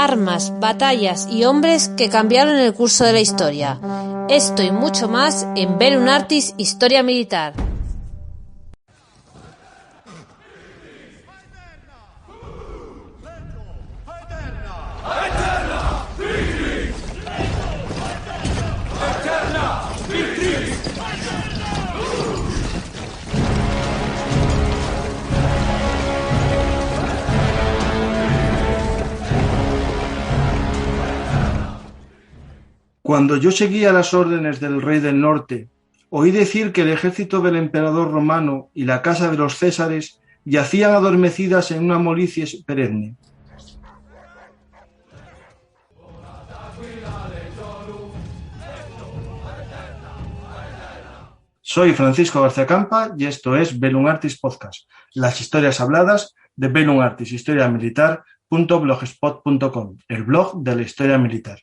armas, batallas y hombres que cambiaron el curso de la historia. Esto y mucho más en Bellum Artis Historia Militar. Cuando yo seguía las órdenes del rey del norte, oí decir que el ejército del emperador romano y la casa de los Césares yacían adormecidas en una molicie perenne. Soy Francisco García Campa y esto es Bellum Artis Podcast, las historias habladas de Bellum Artis Historia Militar.blogspot.com, el blog de la historia militar.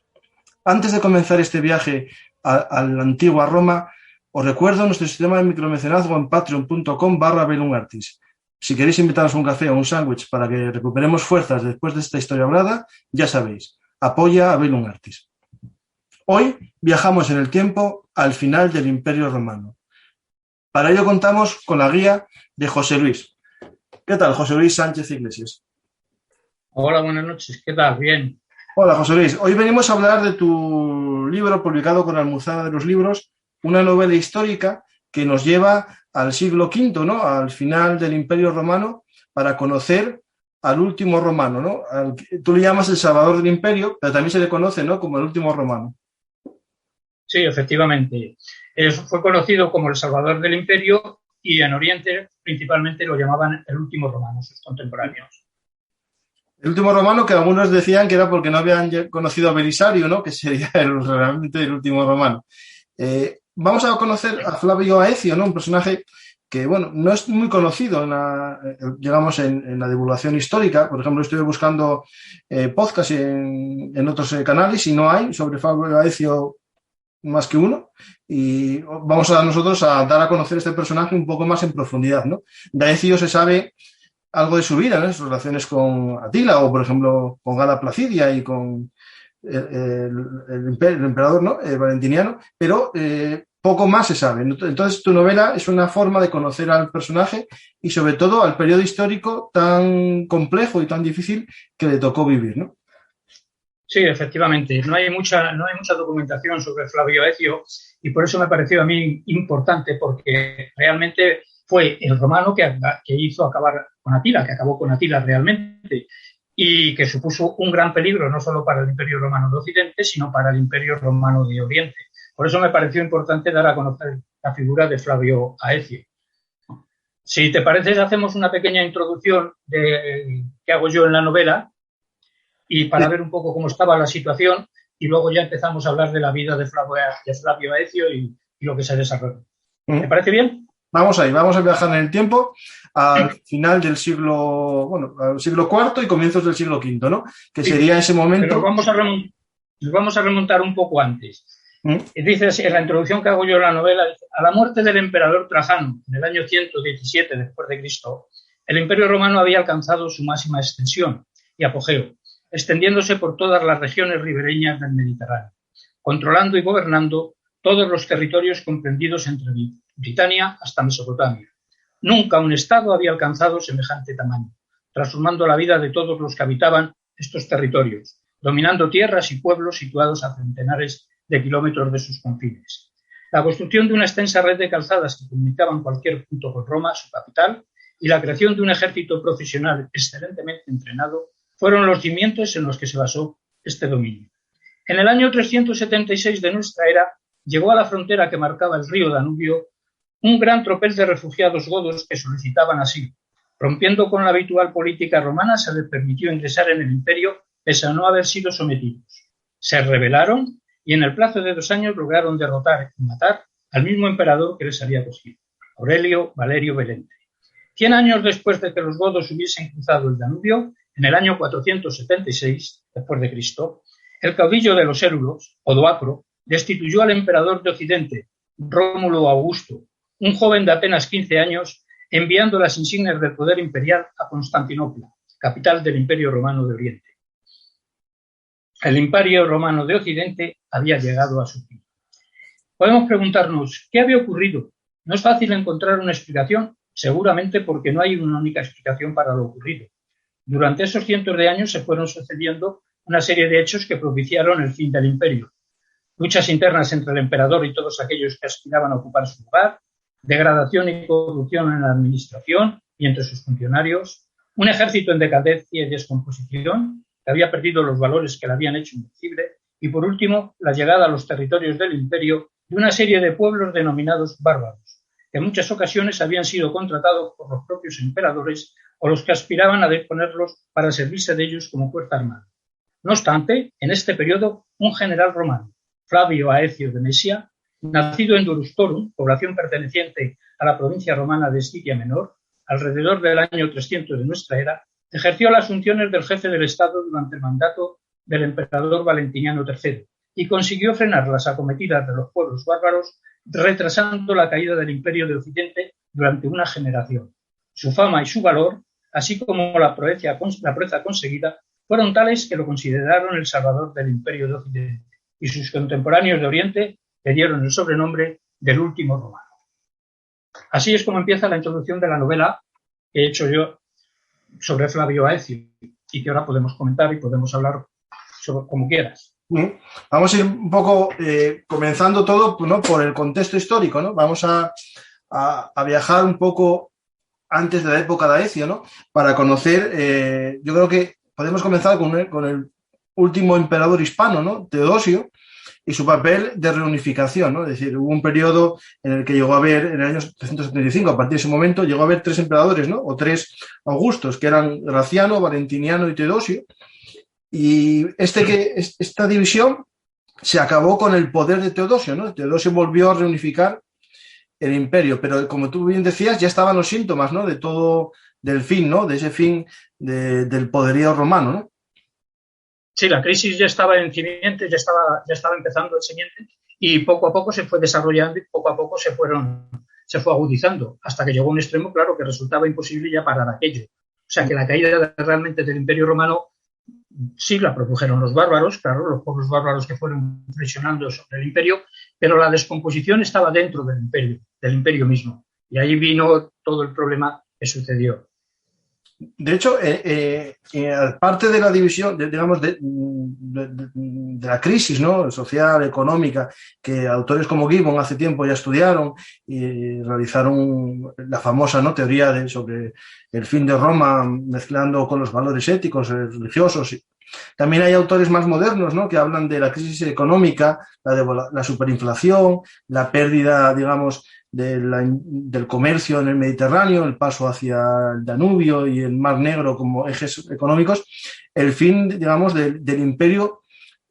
Antes de comenzar este viaje a la antigua Roma, os recuerdo nuestro sistema de micromecenazgo en patreon.com/bellumartis. Si queréis invitarnos a un café o un sándwich para que recuperemos fuerzas después de esta historia hablada, ya sabéis, apoya a Bellum Artis. Hoy viajamos en el tiempo al final del Imperio Romano. Para ello contamos con la guía de José Luis. ¿Qué tal, José Luis Sánchez Iglesias? Hola, buenas noches. ¿Qué tal? Bien. Hola, José Luis. Hoy venimos a hablar de tu libro publicado con Almuzara de los Libros, una novela histórica que nos lleva al siglo V, ¿no? Al final del Imperio Romano, para conocer al último romano, ¿no? Tú le llamas el salvador del imperio, pero también se le conoce, ¿no?, como el último romano. Sí, efectivamente. Fue conocido como el salvador del imperio y en Oriente principalmente lo llamaban el último romano, sus contemporáneos. El último romano, que algunos decían que era porque no habían conocido a Belisario, ¿no?, que sería realmente el último romano. Vamos a conocer a Flavio Aecio, ¿no?, un personaje que, bueno, no es muy conocido en la divulgación histórica. Por ejemplo, estoy buscando podcasts en otros canales y no hay sobre Flavio Aecio más que uno, y vamos a nosotros a dar a conocer este personaje un poco más en profundidad, ¿no? De Aecio se sabe algo de su vida, ¿no?, sus relaciones con Atila o, por ejemplo, con Gala Placidia y con el emperador, ¿no?, Valentiniano, pero poco más se sabe. Entonces, tu novela es una forma de conocer al personaje y, sobre todo, al periodo histórico tan complejo y tan difícil que le tocó vivir, ¿no? Sí, efectivamente. No hay mucha documentación sobre Flavio Aecio y por eso me pareció a mí importante, porque realmente fue el romano que hizo acabar con Atila, que acabó con Atila realmente, y que supuso un gran peligro no solo para el Imperio Romano de Occidente, sino para el Imperio Romano de Oriente. Por eso me pareció importante dar a conocer la figura de Flavio Aecio. Si te parece, hacemos una pequeña introducción que hago yo en la novela y para ver un poco cómo estaba la situación, y luego ya empezamos a hablar de la vida de Flavio Aecio y lo que se desarrolló. ¿Te parece bien? Vamos ahí, vamos a viajar en el tiempo al final del siglo, al siglo IV y comienzos del siglo V, ¿no? Que sí, sería ese momento. Pero nos vamos a remontar un poco antes. Dices, en la introducción que hago yo en la novela, a la muerte del emperador Trajano, en el año 117 después de Cristo, el Imperio Romano había alcanzado su máxima extensión y apogeo, extendiéndose por todas las regiones ribereñas del Mediterráneo, controlando y gobernando todos los territorios comprendidos entre Britania hasta Mesopotamia. Nunca un estado había alcanzado semejante tamaño, transformando la vida de todos los que habitaban estos territorios, dominando tierras y pueblos situados a centenares de kilómetros de sus confines. La construcción de una extensa red de calzadas que comunicaban cualquier punto con Roma, su capital, y la creación de un ejército profesional excelentemente entrenado fueron los cimientos en los que se basó este dominio. En el año 376 de nuestra era, llegó a la frontera que marcaba el río Danubio un gran tropel de refugiados godos que solicitaban asilo. Rompiendo con la habitual política romana, se les permitió ingresar en el imperio pese a no haber sido sometidos. Se rebelaron y en el plazo de 2 años lograron derrotar y matar al mismo emperador que les había acogido, Aurelio Valerio Velente. 100 años después de que los godos hubiesen cruzado el Danubio, en el año 476 después de Cristo, el caudillo de los érulos, Odoacro, destituyó al emperador de Occidente, Rómulo Augusto, un joven de apenas 15 años, enviando las insignias del poder imperial a Constantinopla, capital del Imperio Romano de Oriente. el Imperio Romano de Occidente había llegado a su fin. Podemos preguntarnos, ¿qué había ocurrido? No es fácil encontrar una explicación, seguramente porque no hay una única explicación para lo ocurrido. Durante esos cientos de años se fueron sucediendo una serie de hechos que propiciaron el fin del imperio. Luchas internas entre el emperador y todos aquellos que aspiraban a ocupar su lugar, degradación y corrupción en la administración y entre sus funcionarios, un ejército en decadencia y descomposición que había perdido los valores que le habían hecho invencible y, por último, la llegada a los territorios del imperio de una serie de pueblos denominados bárbaros, que en muchas ocasiones habían sido contratados por los propios emperadores o los que aspiraban a disponerlos para servirse de ellos como fuerza armada. No obstante, en este periodo, un general romano, Flavio Aecio de Mesia, nacido en Durustorum, población perteneciente a la provincia romana de Estigia Menor, alrededor del año 300 de nuestra era, ejerció las funciones del jefe del Estado durante el mandato del emperador Valentiniano III y consiguió frenar las acometidas de los pueblos bárbaros, retrasando la caída del Imperio de Occidente durante una generación. Su fama y su valor, así como la proeza conseguida, fueron tales que lo consideraron el salvador del Imperio de Occidente, y sus contemporáneos de Oriente le dieron el sobrenombre del último romano. Así es como empieza la introducción de la novela que he hecho yo sobre Flavio Aecio y que ahora podemos comentar y podemos hablar sobre como quieras. Vamos a ir un poco comenzando todo, ¿no?, por el contexto histórico, ¿no? Vamos a viajar un poco antes de la época de Aecio, ¿no?, para conocer, yo creo que podemos comenzar con el último emperador hispano, ¿no?, Teodosio, y su papel de reunificación, ¿no? Es decir, hubo un periodo en el que llegó a haber, en el año 375, a partir de ese momento, llegó a haber 3 emperadores, ¿no?, o 3 Augustos, que eran Graciano, Valentiniano y Teodosio. Y esta división se acabó con el poder de Teodosio, ¿no? Teodosio volvió a reunificar el imperio, pero como tú bien decías, ya estaban los síntomas, ¿no?, de todo, del fin, ¿no?, de ese fin del poderío romano, ¿no? Sí, la crisis ya estaba en cimientos, ya estaba empezando el simiente y poco a poco se fue desarrollando y poco a poco se fue agudizando hasta que llegó a un extremo, claro, que resultaba imposible ya parar aquello. O sea, que la caída realmente del Imperio Romano sí la produjeron los bárbaros, claro, los pueblos bárbaros que fueron presionando sobre el imperio, pero la descomposición estaba dentro del imperio mismo. Y ahí vino todo el problema que sucedió. De hecho, parte de la división, digamos, de la crisis, ¿no?, social, económica, que autores como Gibbon hace tiempo ya estudiaron y realizaron la famosa, ¿no?, teoría sobre el fin de Roma, mezclando con los valores éticos, religiosos. También hay autores más modernos, ¿no?, que hablan de la crisis económica, la superinflación, la pérdida, digamos, del comercio en el Mediterráneo, el paso hacia el Danubio y el Mar Negro como ejes económicos, el fin, digamos, del imperio,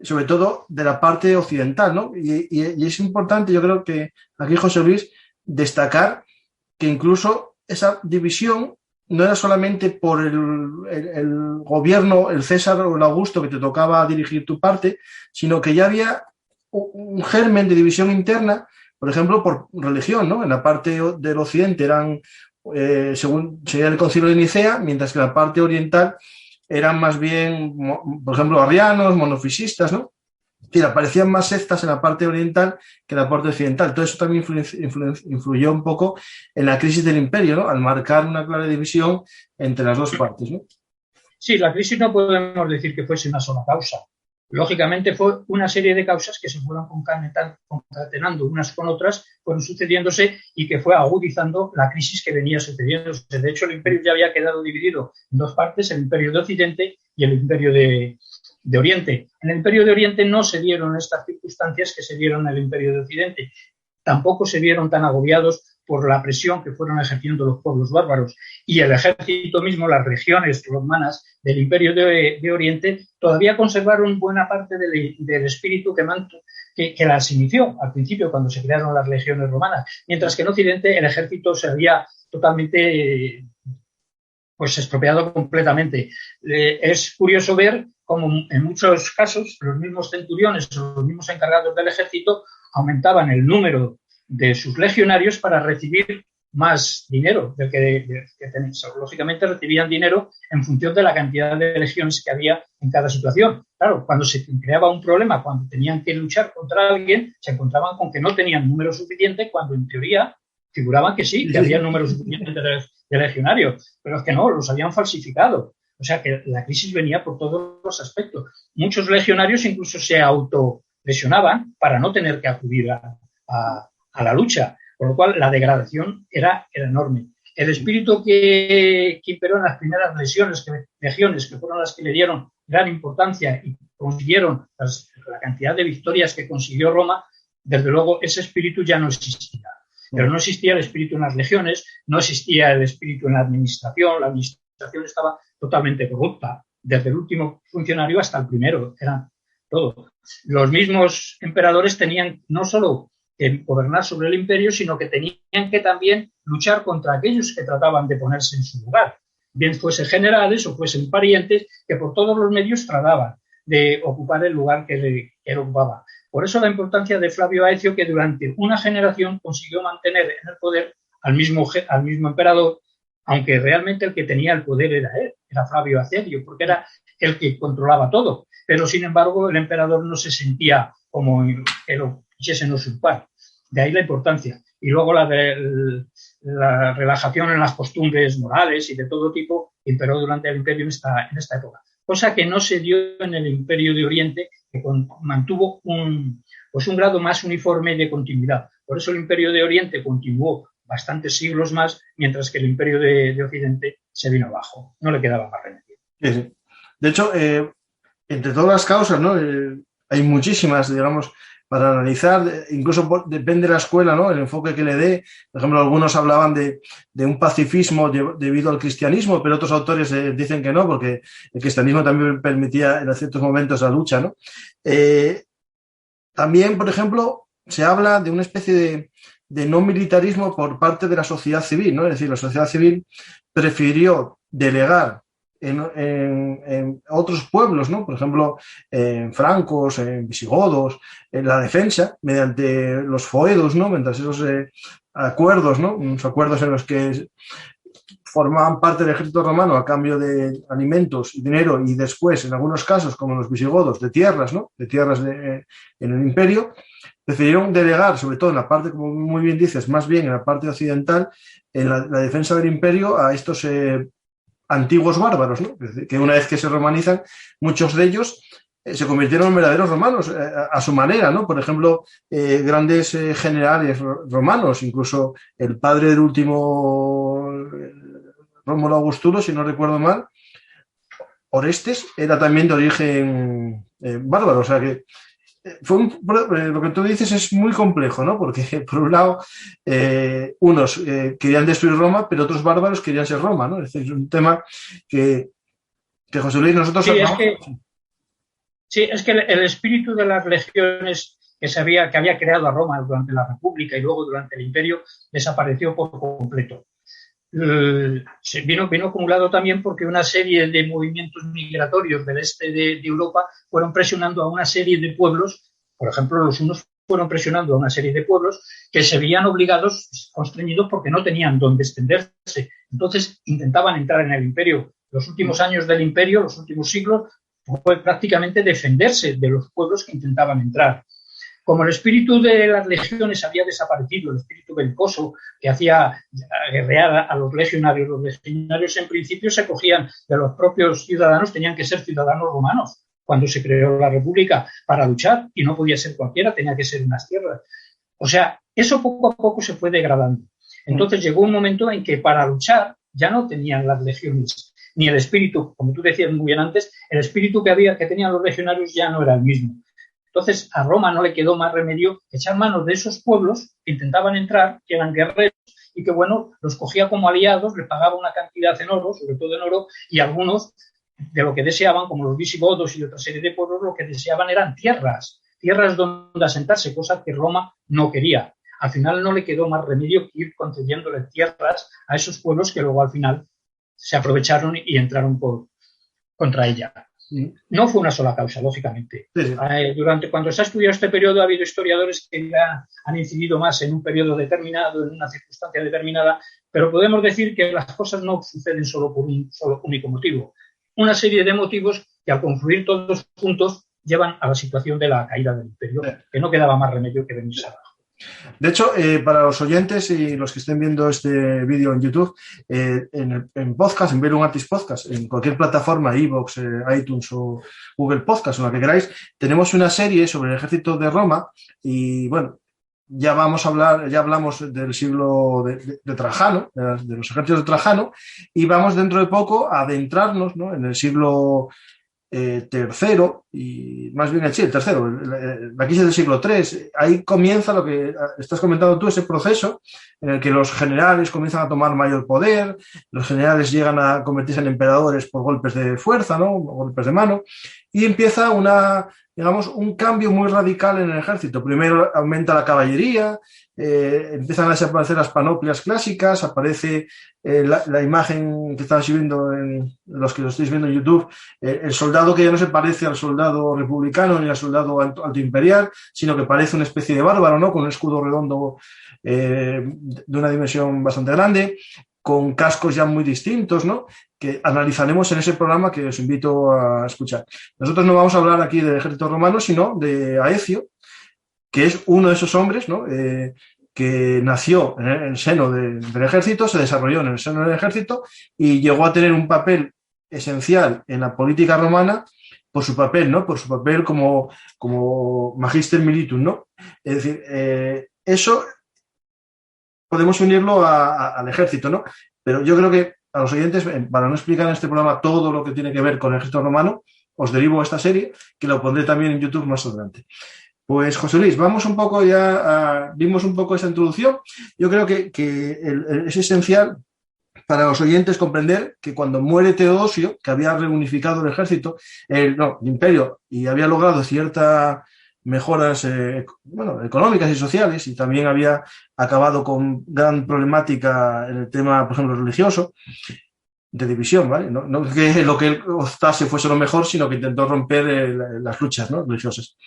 sobre todo de la parte occidental, ¿no? Y es importante, yo creo que aquí, José Luis, destacar que incluso esa división no era solamente por el gobierno, el César o el Augusto que te tocaba dirigir tu parte, sino que ya había un germen de división interna, por ejemplo, por religión, ¿no? En la parte del occidente eran, según sería el Concilio de Nicea, mientras que en la parte oriental eran más bien, por ejemplo, arrianos, monofisistas, ¿no? Es decir, aparecían más sectas en la parte oriental que en la parte occidental. Todo eso también influyó un poco en la crisis del imperio, ¿no?, al marcar una clara división entre las dos partes, ¿no? Sí, la crisis no podemos decir que fuese una sola causa. Lógicamente fue una serie de causas que se fueron concatenando unas con otras, fueron sucediéndose y que fue agudizando la crisis que venía sucediéndose. De hecho, el imperio ya había quedado dividido en 2 partes, el imperio de Occidente y el imperio de Oriente. En el imperio de Oriente no se dieron estas circunstancias que se dieron en el imperio de Occidente. Tampoco se vieron tan agobiados por la presión que fueron ejerciendo los pueblos bárbaros, y el ejército mismo, las legiones romanas del Imperio de Oriente, todavía conservaron buena parte del espíritu que las inició al principio cuando se crearon las legiones romanas, mientras que en Occidente el ejército se había totalmente estropeado completamente. Es curioso ver cómo en muchos casos los mismos centuriones o los mismos encargados del ejército aumentaban el número de sus legionarios para recibir más dinero del que tenían. Lógicamente recibían dinero en función de la cantidad de legiones que había en cada situación. Claro, cuando se creaba un problema, cuando tenían que luchar contra alguien, se encontraban con que no tenían número suficiente, cuando en teoría figuraban que sí, que había número suficiente de legionarios, pero es que no, los habían falsificado. O sea que la crisis venía por todos los aspectos. Muchos legionarios incluso se autolesionaban para no tener que acudir a la lucha, con lo cual la degradación era enorme. El espíritu que imperó en las primeras legiones, que fueron las que le dieron gran importancia y consiguieron la cantidad de victorias que consiguió Roma, desde luego ese espíritu ya no existía. Pero no existía el espíritu en las legiones, no existía el espíritu en la administración estaba totalmente corrupta, desde el último funcionario hasta el primero, era todo. Los mismos emperadores tenían no solo que gobernar sobre el imperio, sino que tenían que también luchar contra aquellos que trataban de ponerse en su lugar, bien fuesen generales o fuesen parientes, que por todos los medios trataban de ocupar el lugar que él ocupaba. Por eso la importancia de Flavio Aecio, que durante una generación consiguió mantener en el poder al mismo emperador, aunque realmente el que tenía el poder era él, era Flavio Aecio, porque era el que controlaba todo. Pero, sin embargo, el emperador no se sentía como que lo quisiesen usurpar. De ahí la importancia. Y luego la relajación en las costumbres morales y de todo tipo imperó durante el imperio en esta época. Cosa que no se dio en el imperio de Oriente, que mantuvo un grado más uniforme de continuidad. Por eso el imperio de Oriente continuó bastantes siglos más, mientras que el imperio de Occidente se vino abajo. No le quedaba más remedio. Sí, sí. De hecho, entre todas las causas, ¿no? Hay muchísimas, digamos, para analizar, incluso depende de la escuela, ¿no? El enfoque que le dé. Por ejemplo, algunos hablaban de un pacifismo debido al cristianismo, pero otros autores dicen que no, porque el cristianismo también permitía en ciertos momentos la lucha, ¿no? También, por ejemplo, se habla de una especie de no militarismo por parte de la sociedad civil, ¿no? Es decir, la sociedad civil prefirió delegar en otros pueblos, ¿no? Por ejemplo, en francos, en visigodos, en la defensa, mediante los foedos, ¿no? Mientras esos acuerdos, ¿no? Unos acuerdos en los que formaban parte del ejército romano a cambio de alimentos y dinero, y después, en algunos casos, como los visigodos, de tierras, ¿no? De tierras en el imperio. Prefirieron delegar, sobre todo en la parte, como muy bien dices, más bien en la parte occidental, en la defensa del imperio a estos antiguos bárbaros, ¿no? Que una vez que se romanizan, muchos de ellos se convirtieron en verdaderos romanos a su manera, ¿no? Por ejemplo, grandes generales romanos, incluso el padre del último Rómulo Augustulo, si no recuerdo mal, Orestes, era también de origen bárbaro, o sea que lo que tú dices es muy complejo, ¿no? Porque, por un lado, unos querían destruir Roma, pero otros bárbaros querían ser Roma, ¿no? Es decir, es un tema que José Luis, nosotros... Sí, es que el espíritu de las legiones que había creado a Roma durante la República y luego durante el Imperio desapareció por completo. Vino acumulado también porque una serie de movimientos migratorios del este de Europa fueron presionando a una serie de pueblos. Por ejemplo, los unos fueron presionando a una serie de pueblos que se veían obligados, constreñidos, porque no tenían dónde extenderse. Entonces intentaban entrar en el imperio. Los últimos años del imperio, los últimos siglos, fue prácticamente defenderse de los pueblos que intentaban entrar. Como el espíritu de las legiones había desaparecido, el espíritu belicoso que hacía guerrear a los legionarios en principio se cogían de los propios ciudadanos, tenían que ser ciudadanos romanos cuando se creó la República para luchar, y no podía ser cualquiera, tenía que ser unas tierras. O sea, eso poco a poco se fue degradando. Entonces llegó un momento en que para luchar ya no tenían las legiones, ni el espíritu, como tú decías muy bien antes, el espíritu que tenían los legionarios ya no era el mismo. Entonces, a Roma no le quedó más remedio que echar manos de esos pueblos que intentaban entrar, que eran guerreros, y que, bueno, los cogía como aliados, les pagaba una cantidad en oro, sobre todo en oro, y algunos de lo que deseaban, como los visigodos y otra serie de pueblos, lo que deseaban eran tierras donde asentarse, cosa que Roma no quería. Al final no le quedó más remedio que ir concediéndole tierras a esos pueblos que luego al final se aprovecharon y entraron contra ella. No fue una sola causa, lógicamente. Sí. Cuando se ha estudiado este periodo, ha habido historiadores que ya han incidido más en un periodo determinado, en una circunstancia determinada, pero podemos decir que las cosas no suceden solo por un solo único motivo. Una serie de motivos que, al confluir todos juntos, llevan a la situación de la caída del imperio, que no quedaba más remedio que venirse abajo. De hecho, para los oyentes y los que estén viendo este vídeo en YouTube, en podcast, en Ver un Artist Podcast, en cualquier plataforma, iVoox, iTunes o Google Podcast, o la que queráis, tenemos una serie sobre el ejército de Roma y, bueno, ya hablamos del siglo de Trajano, de los ejércitos de Trajano, y vamos dentro de poco a adentrarnos, ¿no?, en el siglo tercero, y más bien el tercero, la crisis del siglo III. Ahí comienza lo que estás comentando tú, ese proceso en el que los generales comienzan a tomar mayor poder, los generales llegan a convertirse en emperadores por golpes de fuerza, ¿no?, golpes de mano, y empieza un cambio muy radical en el ejército. Primero aumenta la caballería, empiezan a desaparecer las panoplias clásicas, aparece la imagen que estáis viendo, los que lo estáis viendo en YouTube, el soldado que ya no se parece al soldado republicano ni al soldado altoimperial, sino que parece una especie de bárbaro, ¿no?, con un escudo redondo de una dimensión bastante grande, con cascos ya muy distintos, ¿no?, que analizaremos en ese programa que os invito a escuchar. Nosotros no vamos a hablar aquí del ejército romano, sino de Aecio, que es uno de esos hombres, ¿no?, que nació en el seno del ejército, se desarrolló en el seno del ejército y llegó a tener un papel esencial en la política romana por su papel, ¿no?, por su papel como magister militum, ¿no? Es decir, eso podemos unirlo al ejército, ¿no? Pero yo creo que a los oyentes, para no explicar en este programa todo lo que tiene que ver con el ejército romano, os derivo esta serie, que lo pondré también en YouTube más adelante. Pues, José Luis, vamos un poco vimos un poco esa introducción. Yo creo que es esencial para los oyentes comprender que cuando muere Teodosio, que había reunificado el ejército, el imperio, y había logrado ciertas mejoras económicas y sociales, y también había acabado con gran problemática en el tema, por ejemplo, religioso, de división, ¿vale? No que lo que él optase fuese lo mejor, sino que intentó romper las luchas, ¿no?, religiosas.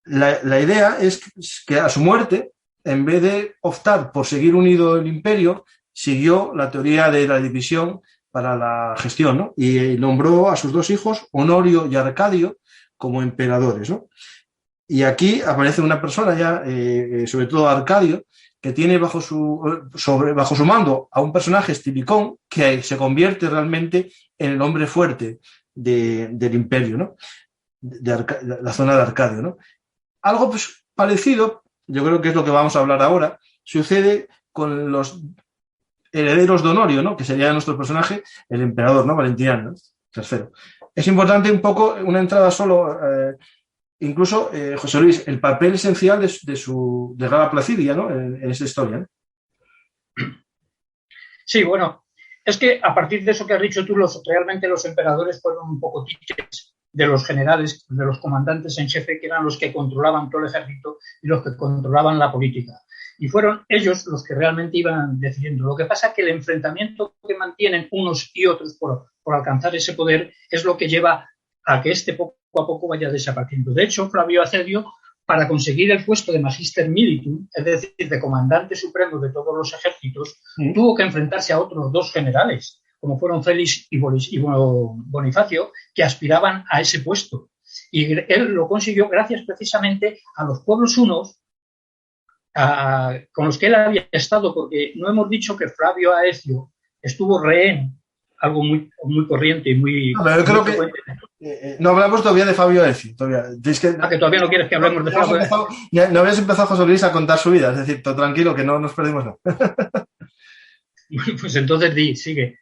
La idea es que a su muerte, en vez de optar por seguir unido el imperio, siguió la teoría de la división para la gestión, ¿no?, y nombró a sus dos hijos, Honorio y Arcadio, como emperadores, ¿no? Y aquí aparece una persona ya, sobre todo Arcadio, que tiene bajo su mando a un personaje, Estilicón, que se convierte realmente en el hombre fuerte del imperio, ¿no?, de la zona de Arcadio, ¿no? Algo pues parecido, yo creo que es lo que vamos a hablar ahora, sucede con los herederos de Honorio, ¿no?, que sería nuestro personaje, el emperador, ¿no?, Valentiniano III. Es importante un poco, una entrada solo, incluso, José Luis, el papel esencial de Gala Placidia, ¿no?, en esa historia, ¿no? Sí, bueno, es que a partir de eso que has dicho tú, realmente los emperadores fueron un poco títeres de los generales, de los comandantes en jefe, que eran los que controlaban todo el ejército y los que controlaban la política. Y fueron ellos los que realmente iban decidiendo. Lo que pasa es que el enfrentamiento que mantienen unos y otros por alcanzar ese poder es lo que lleva a que poco a poco vaya desapareciendo. De hecho, Flavio Acedio, para conseguir el puesto de Magister Militum, es decir, de comandante supremo de todos los ejércitos, tuvo que enfrentarse a otros dos generales, como fueron Félix y Bonifacio, que aspiraban a ese puesto. Y él lo consiguió gracias precisamente a los pueblos hunos con los que él había estado, porque no hemos dicho que Flavio Aecio estuvo rehén, algo muy, muy corriente y muy... No, pero yo creo que no hablamos todavía de Fabio Aecio. Que todavía no quieres que hablemos de Fabio Aecio. No habías empezado, José Luis, a contar su vida, es decir, todo tranquilo, que no nos perdimos nada. Pues entonces sigue.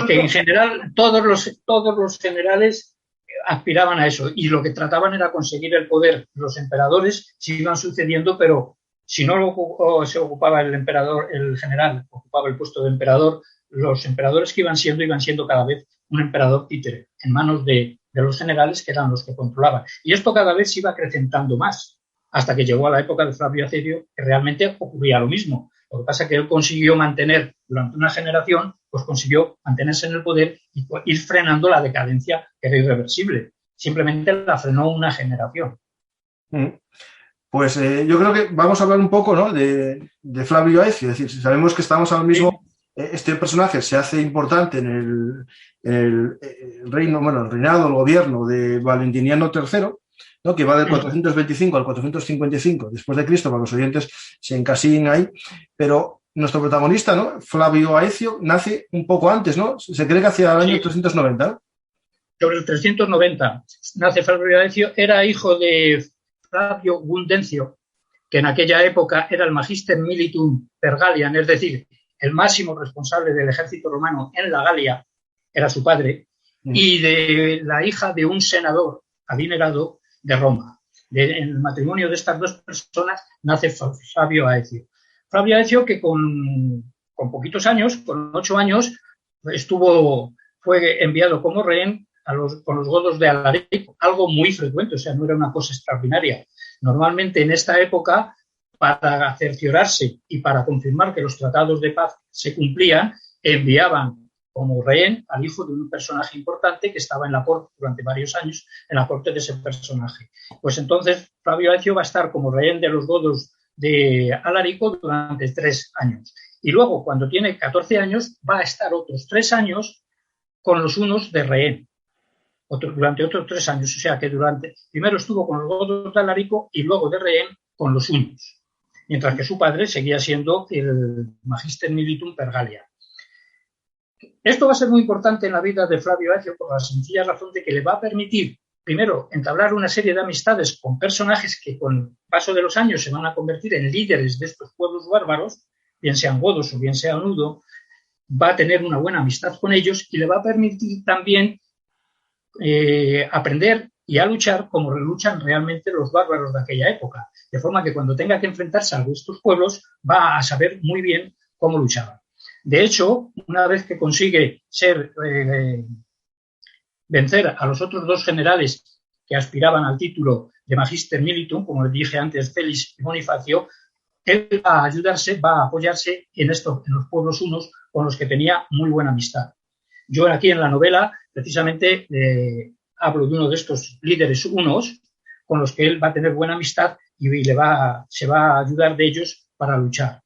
Que en general todos los generales aspiraban a eso, y lo que trataban era conseguir el poder. Los emperadores se iban sucediendo, pero si no se ocupaba el emperador, el general ocupaba el puesto de emperador, los emperadores que iban siendo cada vez un emperador títere en manos de los generales, que eran los que controlaban. Y esto cada vez se iba acrecentando más, hasta que llegó a la época de Flavio Acedio, que realmente ocurría lo mismo. Lo que pasa es que él consiguió mantener durante una generación, pues consiguió mantenerse en el poder y ir frenando la decadencia que era irreversible. Simplemente la frenó una generación. Pues yo creo que vamos a hablar un poco, ¿no?, de Flavio Aecio. Es decir, sabemos que estamos ahora mismo, este personaje se hace importante en el reino, bueno, el reinado, el gobierno de Valentiniano III, ¿no?, que va del 425 al 455 después de Cristo, para que los oyentes se encasillen ahí. Pero nuestro protagonista, ¿no?, Flavio Aecio, nace un poco antes, ¿no? Se cree que hacia el año 390. Sobre el 390 nace Flavio Aecio, era hijo de Flavio Gundencio, que en aquella época era el Magister Militum per Galliam, es decir, el máximo responsable del ejército romano en la Galia, era su padre, y de la hija de un senador adinerado de Roma. En el matrimonio de estas dos personas nace Flavio Aecio. Flavio Aecio, que con poquitos años, con 8 años, fue enviado como rehén con los godos de Alarico, algo muy frecuente, o sea, no era una cosa extraordinaria. Normalmente en esta época, para cerciorarse y para confirmar que los tratados de paz se cumplían, enviaban como rehén al hijo de un personaje importante que estaba en la corte durante varios años, en la corte de ese personaje. Pues entonces Flavio Aecio va a estar como rehén de los godos de Alarico durante 3 años. Y luego, cuando tiene 14 años, va a estar otros 3 años con los hunos de rehén. Durante otros 3 años, o sea que primero estuvo con los godos de Alarico y luego de rehén con los hunos, mientras que su padre seguía siendo el Magister Militum per Galliam. Esto va a ser muy importante en la vida de Flavio Aecio por la sencilla razón de que le va a permitir, primero, entablar una serie de amistades con personajes que con el paso de los años se van a convertir en líderes de estos pueblos bárbaros, bien sean godos o bien sean huno. Va a tener una buena amistad con ellos y le va a permitir también aprender y a luchar como luchan realmente los bárbaros de aquella época, de forma que cuando tenga que enfrentarse a estos pueblos va a saber muy bien cómo luchaban. De hecho, una vez que consigue vencer a los otros 2 generales que aspiraban al título de Magister Militum, como les dije antes, Félix y Bonifacio, él va a apoyarse en los pueblos hunos con los que tenía muy buena amistad. Yo aquí en la novela precisamente hablo de uno de estos líderes hunos con los que él va a tener buena amistad y se va a ayudar de ellos para luchar.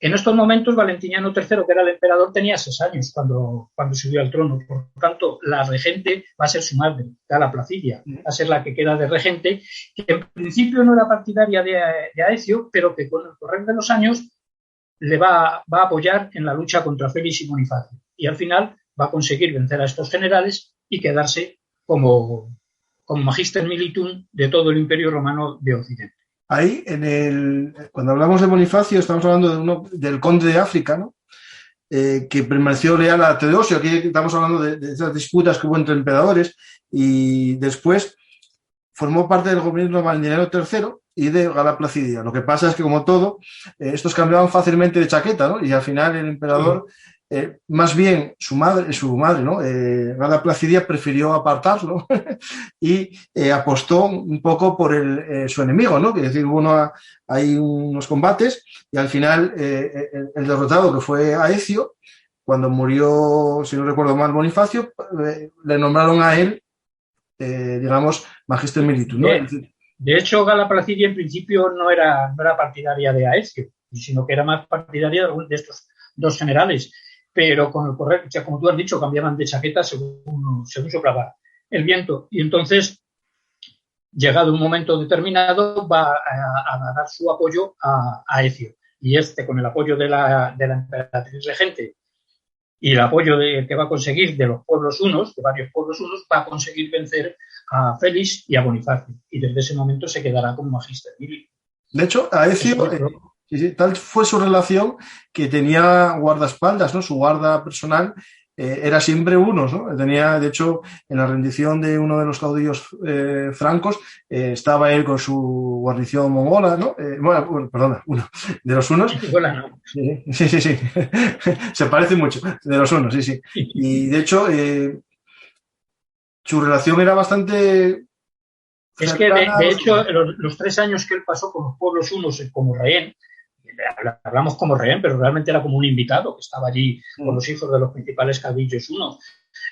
En estos momentos, Valentiniano III, que era el emperador, tenía 6 años cuando subió al trono. Por lo tanto, la regente va a ser su madre, Gala Placidia, va a ser la que queda de regente, que en principio no era partidaria de Aecio, pero que con el correr de los años le va a apoyar en la lucha contra Félix y Bonifacio. Y al final va a conseguir vencer a estos generales y quedarse como Magister Militum de todo el Imperio Romano de Occidente. Ahí, cuando hablamos de Bonifacio, estamos hablando del conde de África, ¿no?, que permaneció leal a Teodosio. Aquí estamos hablando de esas disputas que hubo entre emperadores, y después formó parte del gobierno de Valentiniano III y de Gala Placidia. Lo que pasa es que, como todo, estos cambiaban fácilmente de chaqueta, ¿no? Y al final el emperador, más bien su madre, ¿no?, Gala Placidia, prefirió apartarlo y apostó un poco por su enemigo, ¿no? Que es decir, hay unos combates y al final el derrotado, que fue Aecio, cuando murió, si no recuerdo mal, Bonifacio, le nombraron a él, digamos, Magister Militum, ¿no? De hecho, Gala Placidia en principio no era partidaria de Aecio, sino que era más partidaria de estos 2 generales. Pero con el correr, como tú has dicho, cambiaban de chaqueta según soplaba el viento. Y entonces, llegado un momento determinado, va a dar su apoyo a Aecio. Y con el apoyo de la emperatriz regente y el apoyo que va a conseguir de los pueblos hunos, de varios pueblos hunos, va a conseguir vencer a Félix y a Bonifacio. Y desde ese momento se quedará como Magister Militum. De hecho, Aecio... Sí, tal fue su relación que tenía guardaespaldas, ¿no? Su guarda personal era siempre hunos, ¿no? Tenía, de hecho, en la rendición de uno de los caudillos francos, estaba él con su guarnición mongola, ¿no? Uno de los hunos. Sí. Se parece mucho, de los hunos, sí. Y, de hecho, su relación era bastante... Es que, de hecho, los 3 años que él pasó con los pueblos hunos como rehén, hablamos como rehén, pero realmente era como un invitado que estaba allí con los hijos de los principales caudillos hunos.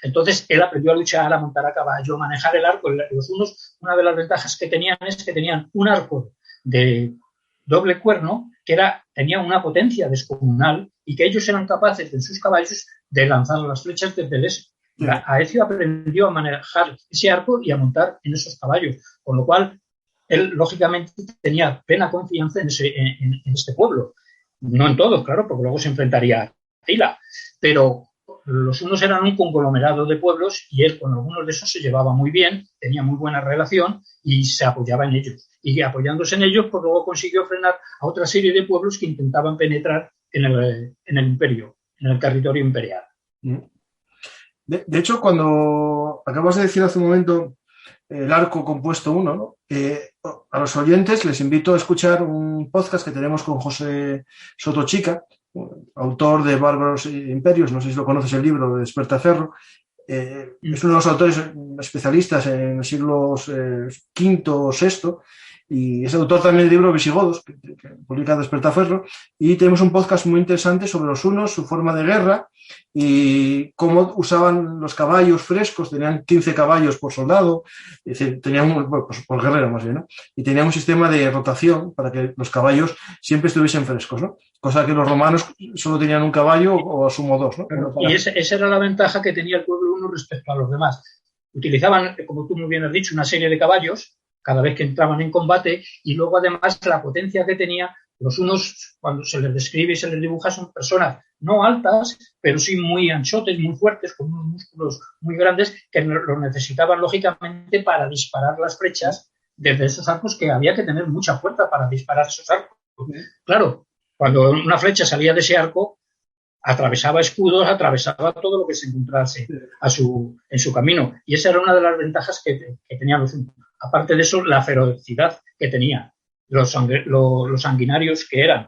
Entonces, él aprendió a luchar, a montar a caballo, a manejar el arco. Los hunos, una de las ventajas que tenían es que tenían un arco de doble cuerno que tenía una potencia descomunal y que ellos eran capaces en sus caballos de lanzar las flechas desde el este. Aecio aprendió a manejar ese arco y a montar en esos caballos, con lo cual él, lógicamente, tenía plena confianza en este pueblo. No en todos, claro, porque luego se enfrentaría a Atila, pero los hunos eran un conglomerado de pueblos y él con algunos de esos se llevaba muy bien, tenía muy buena relación y se apoyaba en ellos. Y apoyándose en ellos, pues luego consiguió frenar a otra serie de pueblos que intentaban penetrar en el imperio, en el territorio imperial. De hecho, cuando acabas de decir hace un momento el arco compuesto 1, ¿no? A los oyentes les invito a escuchar un podcast que tenemos con José Sotochica, autor de Bárbaros e Imperios, no sé si lo conoces, el libro de Despertaferro. Es uno de los autores especialistas en los siglos V o VI, y es autor también del libro Visigodos, que publica Despertaferro, y tenemos un podcast muy interesante sobre los hunos, su forma de guerra y cómo usaban los caballos frescos. Tenían 15 caballos por soldado, es decir, tenían, pues por guerrero más bien, ¿no? Y tenían un sistema de rotación para que los caballos siempre estuviesen frescos, ¿no? Cosa que los romanos solo tenían un caballo o a sumo dos, ¿no? Y esa era la ventaja que tenía el pueblo huno respecto a los demás. Utilizaban, como tú muy bien has dicho, una serie de caballos cada vez que entraban en combate, y luego además la potencia que tenía. Los hunos, cuando se les describe y se les dibuja, son personas no altas, pero sí muy anchotes, muy fuertes, con unos músculos muy grandes, que los necesitaban lógicamente para disparar las flechas desde esos arcos, que había que tener mucha fuerza para disparar esos arcos. Claro, cuando una flecha salía de ese arco, atravesaba escudos, atravesaba todo lo que se encontrase en su camino. Y esa era una de las ventajas que tenían los hunos. Aparte de eso, la ferocidad que tenía, los sanguinarios que eran.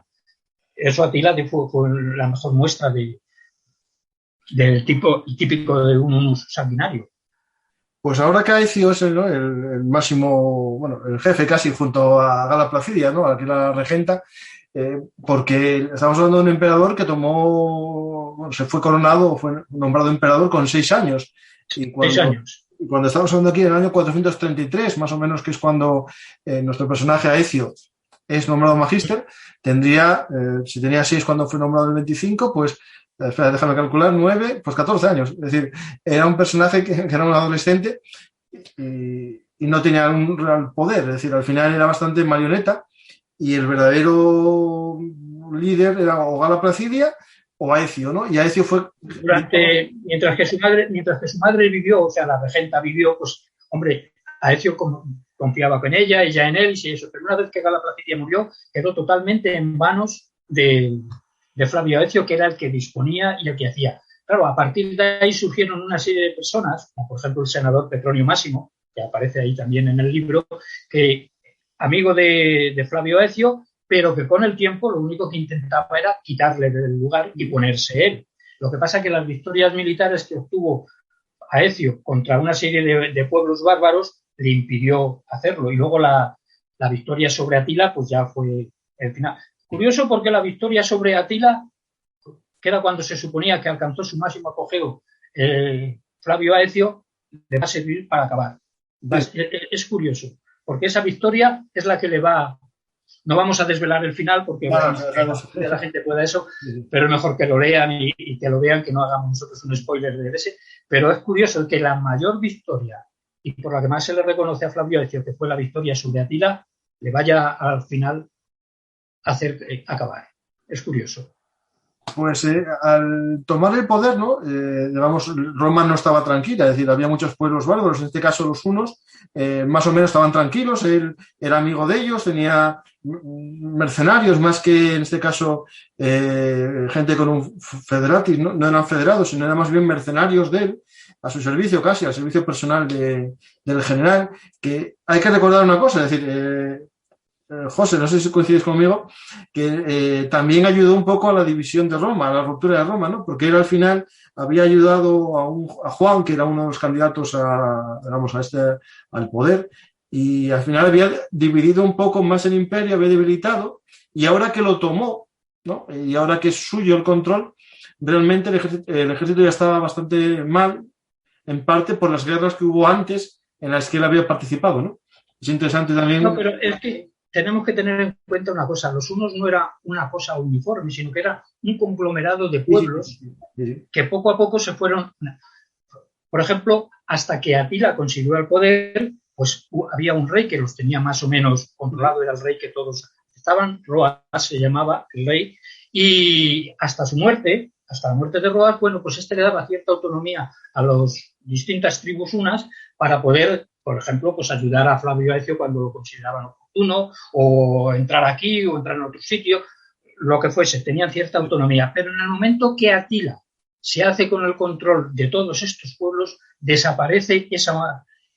Eso Atila fue la mejor muestra del tipo típico de un sanguinario. Pues ahora que Aecio es el máximo, bueno, el jefe casi junto a Gala Placidia, ¿no? A la regenta, porque estamos hablando de un emperador que se fue coronado, fue nombrado emperador con 6 años. 6 años. Y cuando estamos hablando aquí del año 433, más o menos, que es cuando nuestro personaje Aecio es nombrado magíster, si tenía 6 cuando fue nombrado el 25, pues, espera, déjame calcular, 9, pues 14 años. Es decir, era un personaje que era un adolescente y no tenía un real poder. Es decir, al final era bastante marioneta, y el verdadero líder era o Gala Placidia o Aecio, ¿no? Y Aecio fue... Mientras que su madre vivió, o sea, la regenta vivió, pues, hombre, Aecio confiaba en ella en él, y eso. Pero una vez que Gala Placidia murió, quedó totalmente en manos de Flavio Aecio, que era el que disponía y el que hacía. Claro, a partir de ahí surgieron una serie de personas, como por ejemplo el senador Petronio Máximo, que aparece ahí también en el libro, que amigo de Flavio Aecio, pero que con el tiempo lo único que intentaba era quitarle del lugar y ponerse él. Lo que pasa es que las victorias militares que obtuvo Aecio contra una serie de pueblos bárbaros le impidió hacerlo. Y luego la victoria sobre Atila, pues ya fue el final. Curioso, porque la victoria sobre Atila, que era cuando se suponía que alcanzó su máximo apogeo Flavio Aecio, le va a servir para acabar. Es curioso, porque esa victoria es la que le va... No vamos a desvelar el final porque la gente pueda eso, pero es mejor que lo lean y que lo vean, que no hagamos nosotros un spoiler de ese. Pero es curioso que la mayor victoria, y por la que más se le reconoce a Flavio Aecio, que fue la victoria sobre Atila, le vaya al final a hacer acabar. Es curioso. Pues al tomar el poder, ¿no? Digamos, Roma no estaba tranquila, es decir, había muchos pueblos bárbaros, en este caso los hunos, más o menos estaban tranquilos, él era amigo de ellos, tenía mercenarios, más que en este caso gente con un federatis, no eran federados, sino eran más bien mercenarios de él, a su servicio casi, al servicio personal del general. Que hay que recordar una cosa, es decir, José, no sé si coincides conmigo, que también ayudó un poco a la división de Roma, a la ruptura de Roma, ¿no? Porque él al final había ayudado a Juan, que era uno de los candidatos al poder, y al final había dividido un poco más el imperio, había debilitado, y ahora que lo tomó, ¿no? Y ahora que es suyo el control, realmente el ejército ya estaba bastante mal, en parte por las guerras que hubo antes en las que él había participado, ¿no? Es interesante también. No, pero es que tenemos que tener en cuenta una cosa. Los hunos no era una cosa uniforme, sino que era un conglomerado de pueblos que poco a poco se fueron. Por ejemplo, hasta que Atila consiguió el poder, pues había un rey que los tenía más o menos controlado, era el rey que todos estaban, Roas se llamaba el rey, y hasta su muerte, hasta la muerte de Roas, bueno, pues le daba cierta autonomía a las distintas tribus unas para poder, por ejemplo, pues ayudar a Flavio Aecio cuando lo consideraban oportuno, o entrar aquí o entrar en otro sitio, lo que fuese, tenían cierta autonomía. Pero en el momento que Atila se hace con el control de todos estos pueblos, desaparece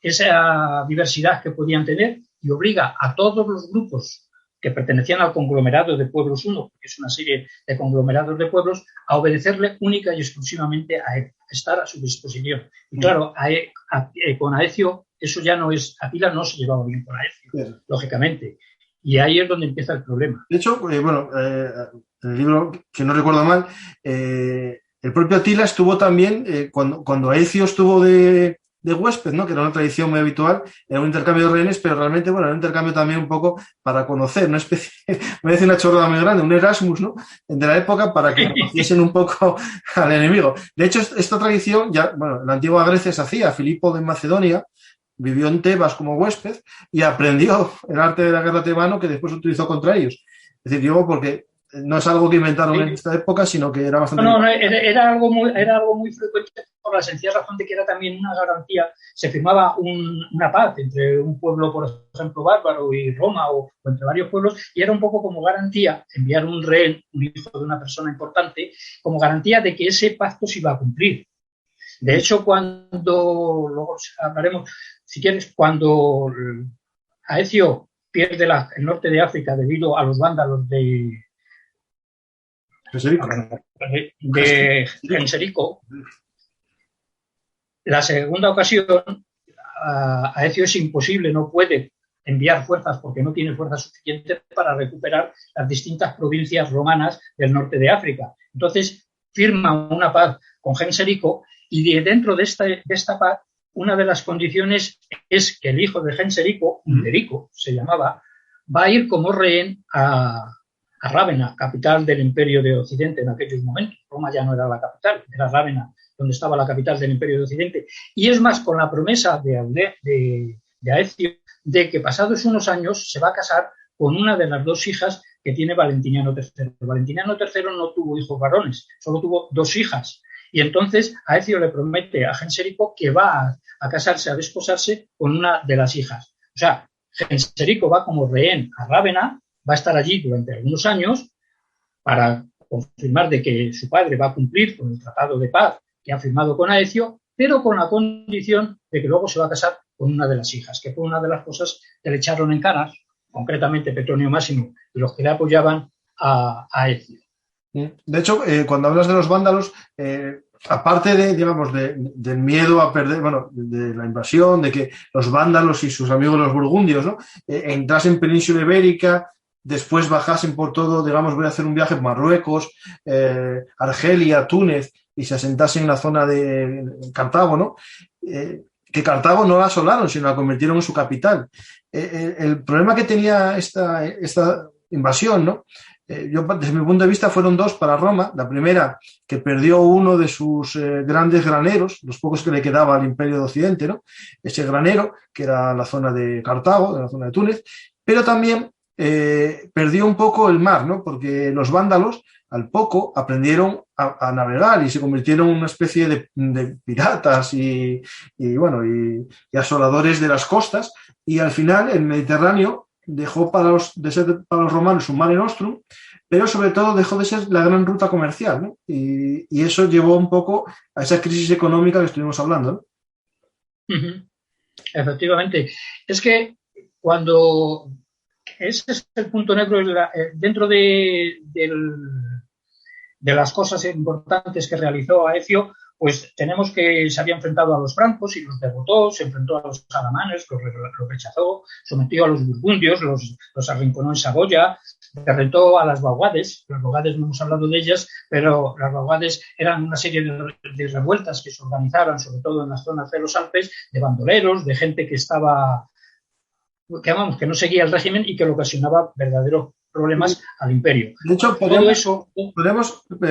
esa diversidad que podían tener y obliga a todos los grupos que pertenecían al conglomerado de pueblos uno, porque es una serie de conglomerados de pueblos, a obedecerle única y exclusivamente a él, a estar a su disposición. Y claro, con Aecio eso ya no es, Atila no se llevaba bien con Aecio, lógicamente. Y ahí es donde empieza el problema. De hecho, en el libro, que no recuerdo mal, el propio Atila estuvo también, cuando Aecio estuvo de huésped, ¿no? Que era una tradición muy habitual, era un intercambio de rehenes, pero realmente, bueno, era un intercambio también un poco para conocer, una especie, me decía una chorrada muy grande, un Erasmus, ¿no? De la época para que conociesen un poco al enemigo. De hecho, esta tradición, ya, bueno, en la antigua Grecia se hacía. Filipo de Macedonia vivió en Tebas como huésped y aprendió el arte de la guerra tebano que después utilizó contra ellos. Es decir, digo, porque no es algo que inventaron en esta época, sino que era bastante... No, era algo muy frecuente por la sencilla razón de que era también una garantía. Se firmaba una paz entre un pueblo, por ejemplo, bárbaro y Roma, o entre varios pueblos, y era un poco como garantía enviar un rehén, un hijo de una persona importante, como garantía de que ese pacto se iba a cumplir. De hecho, luego hablaremos, si quieres, cuando Aecio pierde el norte de África debido a los vándalos de Genserico, la segunda ocasión, a Aecio es imposible, no puede enviar fuerzas porque no tiene fuerzas suficientes para recuperar las distintas provincias romanas del norte de África. Entonces firma una paz con Genserico y dentro de esta paz, una de las condiciones es que el hijo de Genserico, Hilderico se llamaba, va a ir como rehén a Rávena, capital del Imperio de Occidente en aquellos momentos. Roma ya no era la capital, era Rávena donde estaba la capital del Imperio de Occidente. Y es más, con la promesa de Aecio de que pasados unos años se va a casar con una de las dos hijas que tiene Valentiniano III. Valentiniano III no tuvo hijos varones, solo tuvo dos hijas. Y entonces Aecio le promete a Genserico que va a casarse, a desposarse con una de las hijas. O sea, Genserico va como rehén a Rávena, va a estar allí durante algunos años para confirmar de que su padre va a cumplir con el tratado de paz que ha firmado con Aecio, pero con la condición de que luego se va a casar con una de las hijas, que fue una de las cosas que le echaron en cara, concretamente Petronio Máximo y los que le apoyaban a Aecio. De hecho, cuando hablas de los vándalos, aparte del miedo a perder, de la invasión, de que los vándalos y sus amigos los burgundios, ¿no? Entrasen en Península Ibérica, después bajasen por todo, digamos, voy a hacer un viaje por Marruecos, Argelia, Túnez, y se asentasen en la zona de Cartago, ¿no? Que Cartago no la asolaron, sino la convirtieron en su capital. El problema que tenía esta invasión, ¿no? Yo, desde mi punto de vista, fueron dos para Roma. La primera, que perdió uno de sus grandes graneros, los pocos que le quedaba al Imperio de Occidente, ¿no? Ese granero, que era la zona de Cartago, la zona de Túnez, pero también perdió un poco el mar, ¿no? Porque los vándalos, al poco, aprendieron a navegar y se convirtieron en una especie de piratas y asoladores de las costas, y al final el Mediterráneo dejó de ser para los romanos un mare nostrum, pero sobre todo dejó de ser la gran ruta comercial, ¿no? Y eso llevó un poco a esa crisis económica que estuvimos hablando, ¿no? Efectivamente. Es que ese es el punto negro dentro de las cosas importantes que realizó Aecio, pues tenemos que se había enfrentado a los francos y los derrotó, se enfrentó a los alamanes, los rechazó, sometió a los burgundios, los arrinconó en Saboya, derrotó a las bauades. Las bauades no hemos hablado de ellas, pero las bauades eran una serie de revueltas que se organizaban, sobre todo en las zonas de los Alpes, de bandoleros, de gente que estaba, que no seguía el régimen y que le ocasionaba verdaderos problemas al imperio. De hecho, podemos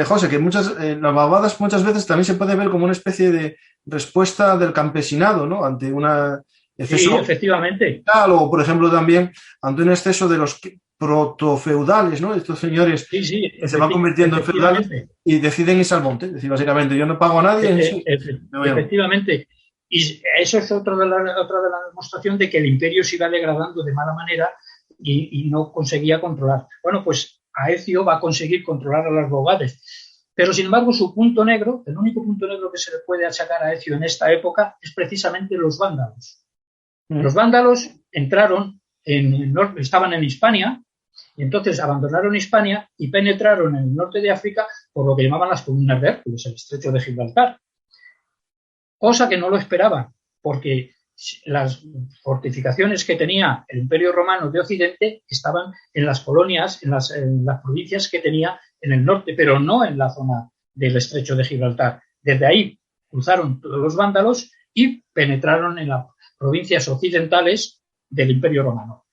José, que las bauadas muchas veces también se puede ver como una especie de respuesta del campesinado, ¿no? Ante una exceso. Sí, efectivamente. O, por ejemplo, también ante un exceso de los protofeudales, ¿no? Estos señores que se van convirtiendo en feudales y deciden irse al monte. Es decir, básicamente, yo no pago a nadie. Efectivamente. Y eso es otra de la demostración de que el imperio se iba degradando de mala manera y no conseguía controlar. Bueno, pues Aecio va a conseguir controlar a las bauades. Pero, sin embargo, su punto negro, el único punto negro que se le puede achacar a Aecio en esta época es precisamente los vándalos. Los vándalos entraron estaban en Hispania y entonces abandonaron Hispania y penetraron en el norte de África por lo que llamaban las columnas de Hércules, el estrecho de Gibraltar. Cosa que no lo esperaban, porque las fortificaciones que tenía el Imperio Romano de Occidente estaban en las colonias, en las provincias que tenía en el norte, pero no en la zona del estrecho de Gibraltar. Desde ahí cruzaron todos los vándalos y penetraron en las provincias occidentales del Imperio Romano.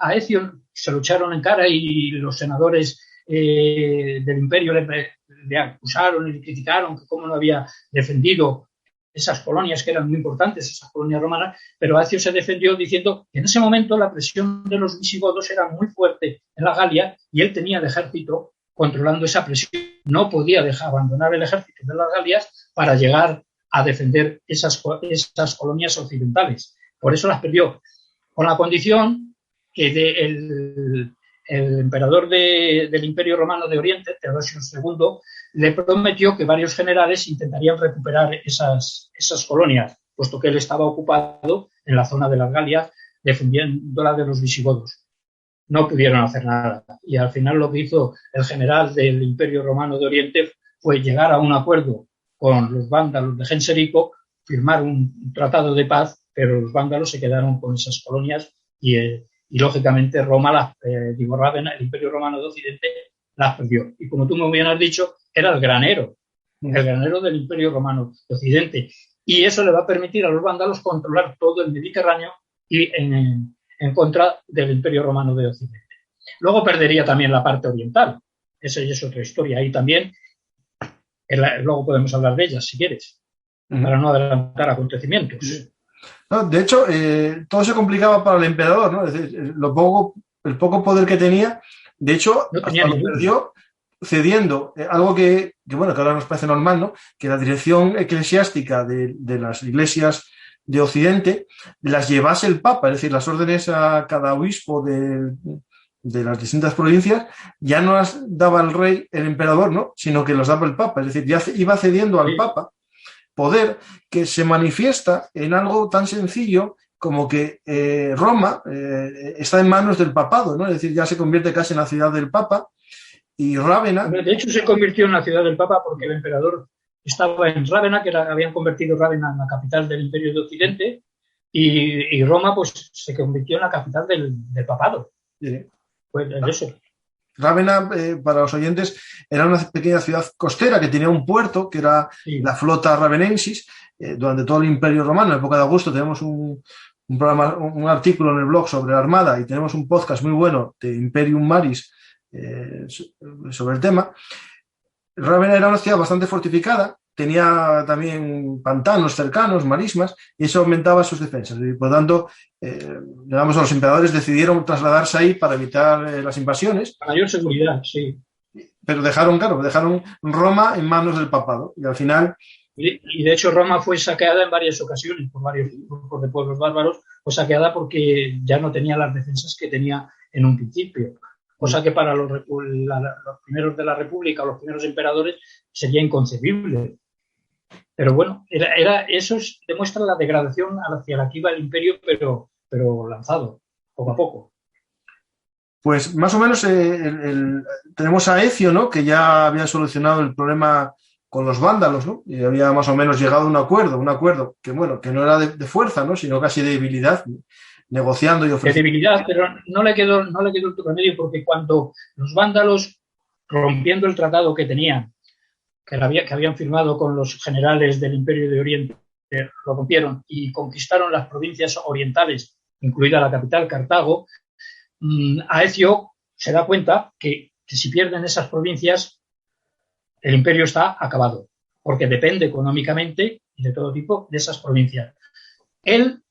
Aecio se lo echaron en cara y los senadores del Imperio le acusaron y le criticaron que cómo no había defendido esas colonias que eran muy importantes, esas colonias romanas, pero Aecio se defendió diciendo que en ese momento la presión de los visigodos era muy fuerte en la Galia y él tenía el ejército controlando esa presión. No podía abandonar el ejército de las Galias para llegar a defender esas colonias occidentales. Por eso las perdió, con la condición que el emperador del Imperio Romano de Oriente, Teodosio II, le prometió que varios generales intentarían recuperar esas colonias, puesto que él estaba ocupado en la zona de las Galias defendiéndola de los visigodos. No pudieron hacer nada. Y al final lo que hizo el general del Imperio Romano de Oriente fue llegar a un acuerdo con los vándalos de Genserico, firmar un tratado de paz, pero los vándalos se quedaron con esas colonias y lógicamente Rávena, el Imperio Romano de Occidente, las perdió. Y como tú muy bien has dicho, era el granero del Imperio Romano de Occidente. Y eso le va a permitir a los vándalos controlar todo el Mediterráneo y en contra del Imperio Romano de Occidente. Luego perdería también la parte oriental. Esa ya es otra historia. Ahí también, luego podemos hablar de ellas si quieres, para no adelantar acontecimientos. No, de hecho, todo se complicaba para el emperador, ¿no? Es decir, el poco poder que tenía, de hecho, no hasta lo perdió cediendo algo que ahora nos parece normal, ¿no? Que la dirección eclesiástica de las iglesias de Occidente las llevase el Papa, es decir, las órdenes a cada obispo de las distintas provincias ya no las daba el rey, el emperador, ¿no? Sino que los daba el Papa, es decir, ya iba cediendo al Papa poder que se manifiesta en algo tan sencillo como que Roma está en manos del papado, ¿no? Es decir, ya se convierte casi en la ciudad del Papa y Rávena... De hecho, se convirtió en la ciudad del Papa porque el emperador estaba en Rávena, que habían convertido Rávena en la capital del Imperio de Occidente, y Roma pues se convirtió en la capital del papado. Sí. Pues eso. Rávena, para los oyentes, era una pequeña ciudad costera que tenía un puerto, que era la flota ravenensis. Durante todo el Imperio Romano, en la época de Augusto, tenemos un programa, un artículo en el blog sobre la Armada y tenemos un podcast muy bueno de Imperium Maris sobre el tema. Rávena era una ciudad bastante fortificada, tenía también pantanos cercanos, marismas, y eso aumentaba sus defensas. Y por lo tanto, los emperadores decidieron trasladarse ahí para evitar las invasiones. Para mayor seguridad, sí. Pero dejaron Roma en manos del papado. Y al final... Y de hecho Roma fue saqueada en varias ocasiones por varios grupos de pueblos bárbaros, fue saqueada porque ya no tenía las defensas que tenía en un principio. Cosa que para los primeros de la República o los primeros emperadores sería inconcebible. Pero bueno, eso demuestra la degradación hacia la que iba el imperio, pero lanzado, poco a poco. Pues más o menos tenemos a Aecio, ¿no? Que ya había solucionado el problema con los vándalos, ¿no? Y había más o menos llegado a un acuerdo que, bueno, que no era de fuerza, ¿no? Sino casi de debilidad, negociando y ofreciendo. De debilidad, pero no le quedó otro remedio, porque cuando los vándalos, rompiendo el tratado que tenían, que habían firmado con los generales del Imperio de Oriente, lo rompieron y conquistaron las provincias orientales, incluida la capital, Cartago, Aecio se da cuenta que si pierden esas provincias, el imperio está acabado, porque depende económicamente y de todo tipo de esas provincias. Él,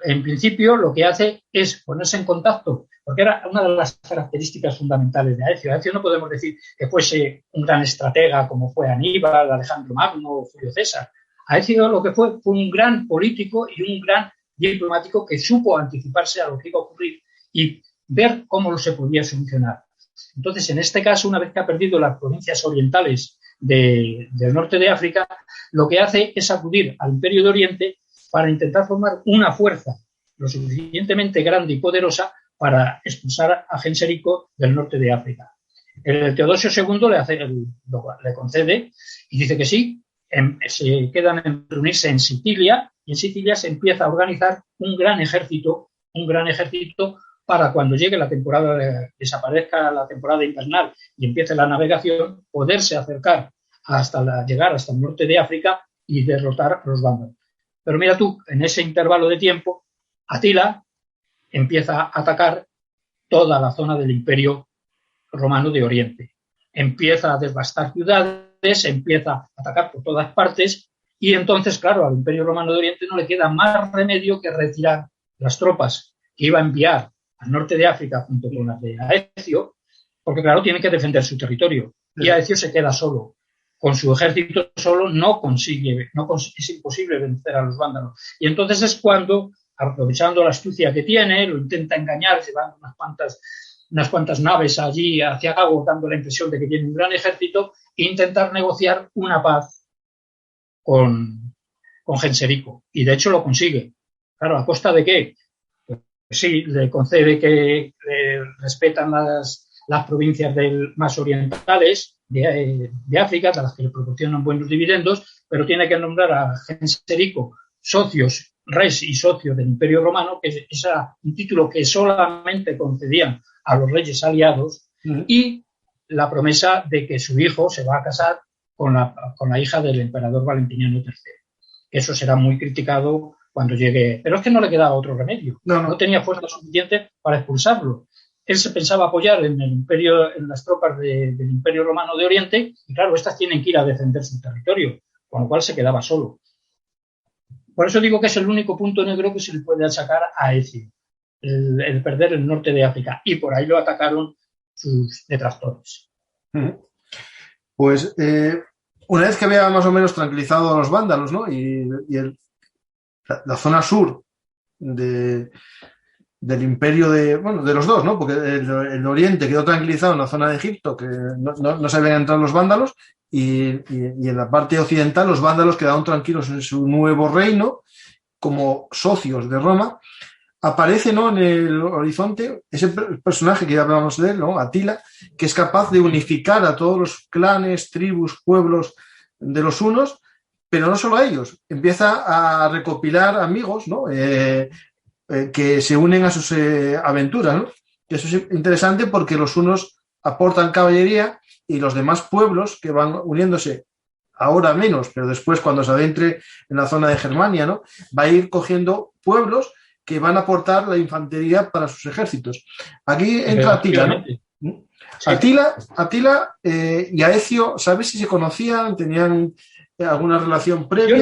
en principio, lo que hace es ponerse en contacto, porque era una de las características fundamentales de Aecio. Aecio no podemos decir que fuese un gran estratega como fue Aníbal, Alejandro Magno o Julio César. Aecio lo que fue un gran político y un gran diplomático que supo anticiparse a lo que iba a ocurrir y ver cómo se podía solucionar. Entonces, en este caso, una vez que ha perdido las provincias orientales del norte de África, lo que hace es acudir al Imperio de Oriente para intentar formar una fuerza lo suficientemente grande y poderosa para expulsar a Genserico del norte de África. El Teodosio II le concede y dice que sí. Se quedan en reunirse en Sicilia, y en Sicilia se empieza a organizar un gran ejército para cuando llegue la temporada, desaparezca la temporada invernal y empiece la navegación, poderse acercar llegar hasta el norte de África y derrotar a los vándalos. Pero mira tú, en ese intervalo de tiempo, Atila empieza a atacar toda la zona del Imperio Romano de Oriente. Empieza a devastar ciudades, empieza a atacar por todas partes y entonces, claro, al Imperio Romano de Oriente no le queda más remedio que retirar las tropas que iba a enviar al norte de África junto con las de Aecio, porque claro, tiene que defender su territorio. Y Aecio se queda solo. Con su ejército solo es imposible vencer a los vándalos. Y entonces es cuando, aprovechando la astucia que tiene, lo intenta engañar, llevando unas cuantas naves allí hacia cabo, dando la impresión de que tiene un gran ejército, e intentar negociar una paz con Genserico. Y de hecho lo consigue. Claro, ¿a costa de qué? Sí, le concede que respetan las provincias más orientales de África, de las que le proporcionan buenos dividendos, pero tiene que nombrar a Genserico socios, res y socio del Imperio Romano, que es un título que solamente concedían a los reyes aliados, y la promesa de que su hijo se va a casar con la hija del emperador Valentiniano III. Eso será muy criticado cuando llegue, pero es que no le quedaba otro remedio. No tenía fuerza suficiente para expulsarlo. Él se pensaba apoyar en las tropas del Imperio Romano de Oriente, y claro, estas tienen que ir a defender su territorio, con lo cual se quedaba solo. Por eso digo que es el único punto negro que se le puede achacar a Aecio, el perder el norte de África, y por ahí lo atacaron sus detractores. Pues una vez que había más o menos tranquilizado a los vándalos, ¿no? y la zona sur del imperio de los dos, ¿no? Porque el oriente quedó tranquilizado en la zona de Egipto, que no se habían entrado los vándalos, y en la parte occidental los vándalos quedaron tranquilos en su nuevo reino como socios de Roma. Aparece, ¿no?, en el horizonte ese personaje que ya hablamos de él, ¿no?, Atila, que es capaz de unificar a todos los clanes, tribus, pueblos de los hunos, pero no solo a ellos, empieza a recopilar amigos, ¿no?, que se unen a sus aventuras, ¿no? Eso es interesante porque los hunos aportan caballería y los demás pueblos que van uniéndose, ahora menos, pero después cuando se adentre en la zona de Germania, ¿no?, va a ir cogiendo pueblos que van a aportar la infantería para sus ejércitos. Aquí entra Atila, ¿no? Sí. Atila y Aecio, ¿sabes si se conocían? ¿Tenían alguna relación previa?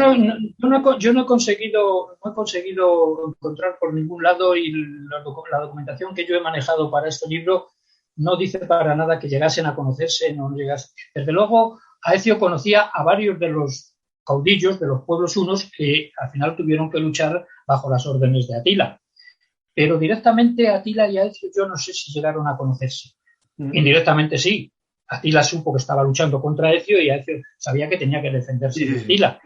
Yo no he conseguido encontrar por ningún lado, y la documentación que yo he manejado para este libro no dice para nada que llegasen a conocerse, no llegasen. Desde luego, Aecio conocía a varios de los caudillos de los pueblos hunos que al final tuvieron que luchar bajo las órdenes de Atila. Pero directamente Atila y Aecio yo no sé si llegaron a conocerse. Indirectamente sí. Atila supo que estaba luchando contra Aecio y Aecio sabía que tenía que defenderse de Atila.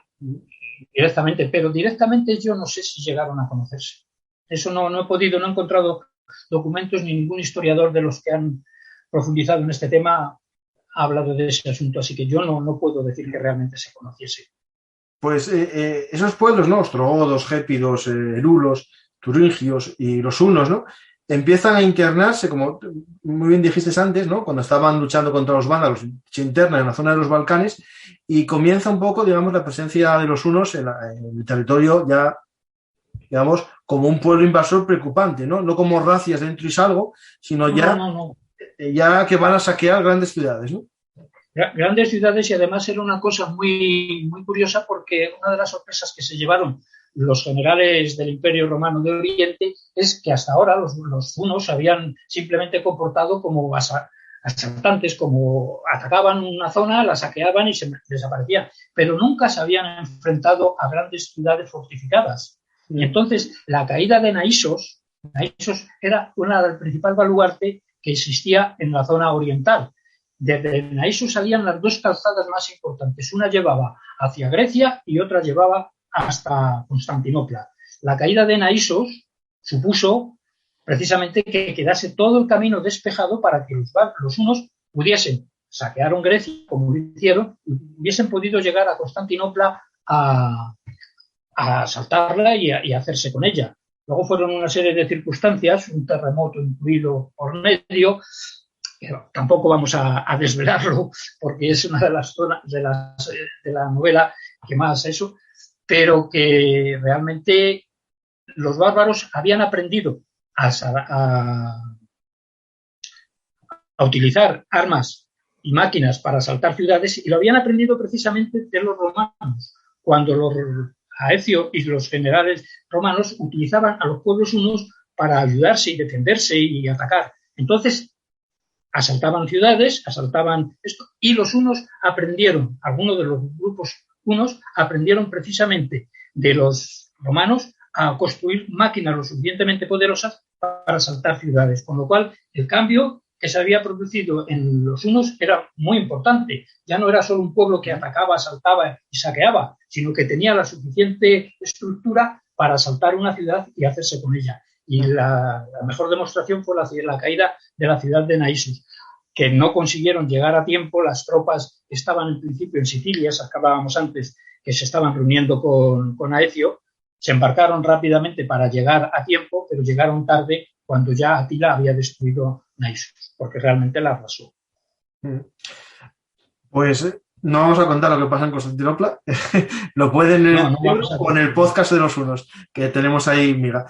Directamente, pero directamente yo no sé si llegaron a conocerse. Eso no he encontrado documentos ni ningún historiador de los que han profundizado en este tema ha hablado de ese asunto, así que yo no puedo decir que realmente se conociese. Pues esos pueblos, ¿no? Ostrogodos, gépidos, erulos, turingios y los hunos, ¿no? Empiezan a internarse, como muy bien dijiste antes, ¿no? Cuando estaban luchando contra los vándalos, se internan en la zona de los Balcanes y comienza un poco, digamos, la presencia de los hunos en el territorio ya, digamos, como un pueblo invasor preocupante, ¿no? No como racias de entro y salgo, sino ya, ya que van a saquear grandes ciudades, ¿no? Grandes ciudades, y además era una cosa muy, muy curiosa, porque una de las sorpresas que se llevaron los generales del Imperio Romano de Oriente es que hasta ahora los hunos habían simplemente comportado como asaltantes, como atacaban una zona, la saqueaban y se desaparecían, pero nunca se habían enfrentado a grandes ciudades fortificadas. Y entonces la caída de Naissos era el principal baluarte que existía en la zona oriental. Desde Naissos salían las dos calzadas más importantes. Una llevaba hacia Grecia y otra llevaba hasta Constantinopla. La caída de Naissos supuso precisamente que quedase todo el camino despejado para que los hunos pudiesen saquear Grecia, como lo hicieron, y hubiesen podido llegar a Constantinopla a asaltarla y a hacerse con ella. Luego fueron una serie de circunstancias, un terremoto incluido por medio. Tampoco vamos a desvelarlo porque es una de las zonas de la novela que más eso, pero que realmente los bárbaros habían aprendido a utilizar armas y máquinas para asaltar ciudades, y lo habían aprendido precisamente de los romanos, cuando los Aecio y los generales romanos utilizaban a los pueblos hunos para ayudarse y defenderse y atacar. Entonces, asaltaban ciudades, asaltaban esto, y los hunos aprendieron, algunos de los grupos hunos aprendieron precisamente de los romanos a construir máquinas lo suficientemente poderosas para asaltar ciudades, con lo cual el cambio que se había producido en los hunos era muy importante. Ya no era solo un pueblo que atacaba, asaltaba y saqueaba, sino que tenía la suficiente estructura para asaltar una ciudad y hacerse con ella. Y la mejor demostración fue la caída de la ciudad de Naissos, que no consiguieron llegar a tiempo. Las tropas estaban en principio en Sicilia, acabábamos antes que se estaban reuniendo con Aecio, se embarcaron rápidamente para llegar a tiempo, pero llegaron tarde cuando ya Atila había destruido Naissos, porque realmente la arrasó. Pues no vamos a contar lo que pasa en Constantinopla, lo pueden leer con el podcast de los hunos, que tenemos ahí, miga.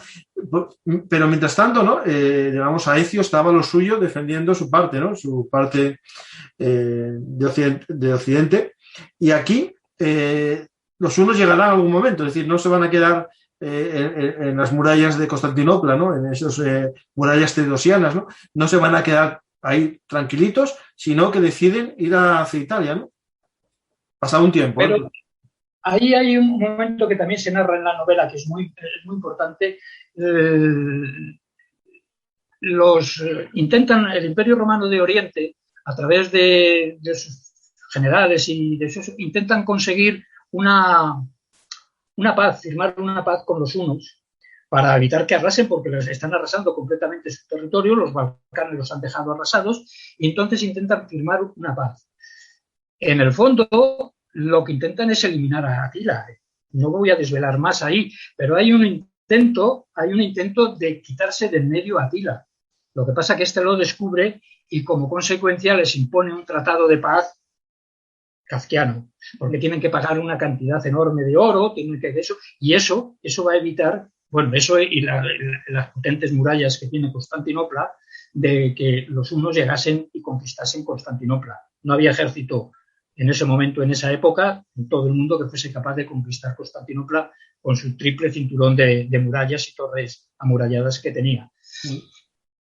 Pero mientras tanto, ¿no? Digamos, Aecio estaba lo suyo defendiendo su parte, ¿no? Su parte de Occidente. Y aquí los hunos llegarán en algún momento, es decir, no se van a quedar en las murallas de Constantinopla, ¿no? En esas murallas teodosianas, ¿no? No se van a quedar ahí tranquilitos, sino que deciden ir hacia Italia, ¿no? Pasado un tiempo. Pero ahí hay un momento que también se narra en la novela que es muy importante. El Imperio Romano de Oriente, a través de sus generales y de esos, intentan conseguir una paz, firmar una paz con los hunos para evitar que arrasen, porque les están arrasando completamente su territorio, los Balcanes los han dejado arrasados, y entonces intentan firmar una paz. En el fondo, lo que intentan es eliminar a Atila. No voy a desvelar más ahí, pero hay un intento de quitarse de en medio a Atila. Lo que pasa es que este lo descubre y como consecuencia les impone un tratado de paz kafkiano, porque tienen que pagar una cantidad enorme de oro, tienen que eso va a evitar, eso y las potentes murallas que tiene Constantinopla, de que los hunos llegasen y conquistasen Constantinopla. No había ejército en ese momento, en esa época, en todo el mundo que fuese capaz de conquistar Constantinopla con su triple cinturón de murallas y torres amuralladas que tenía.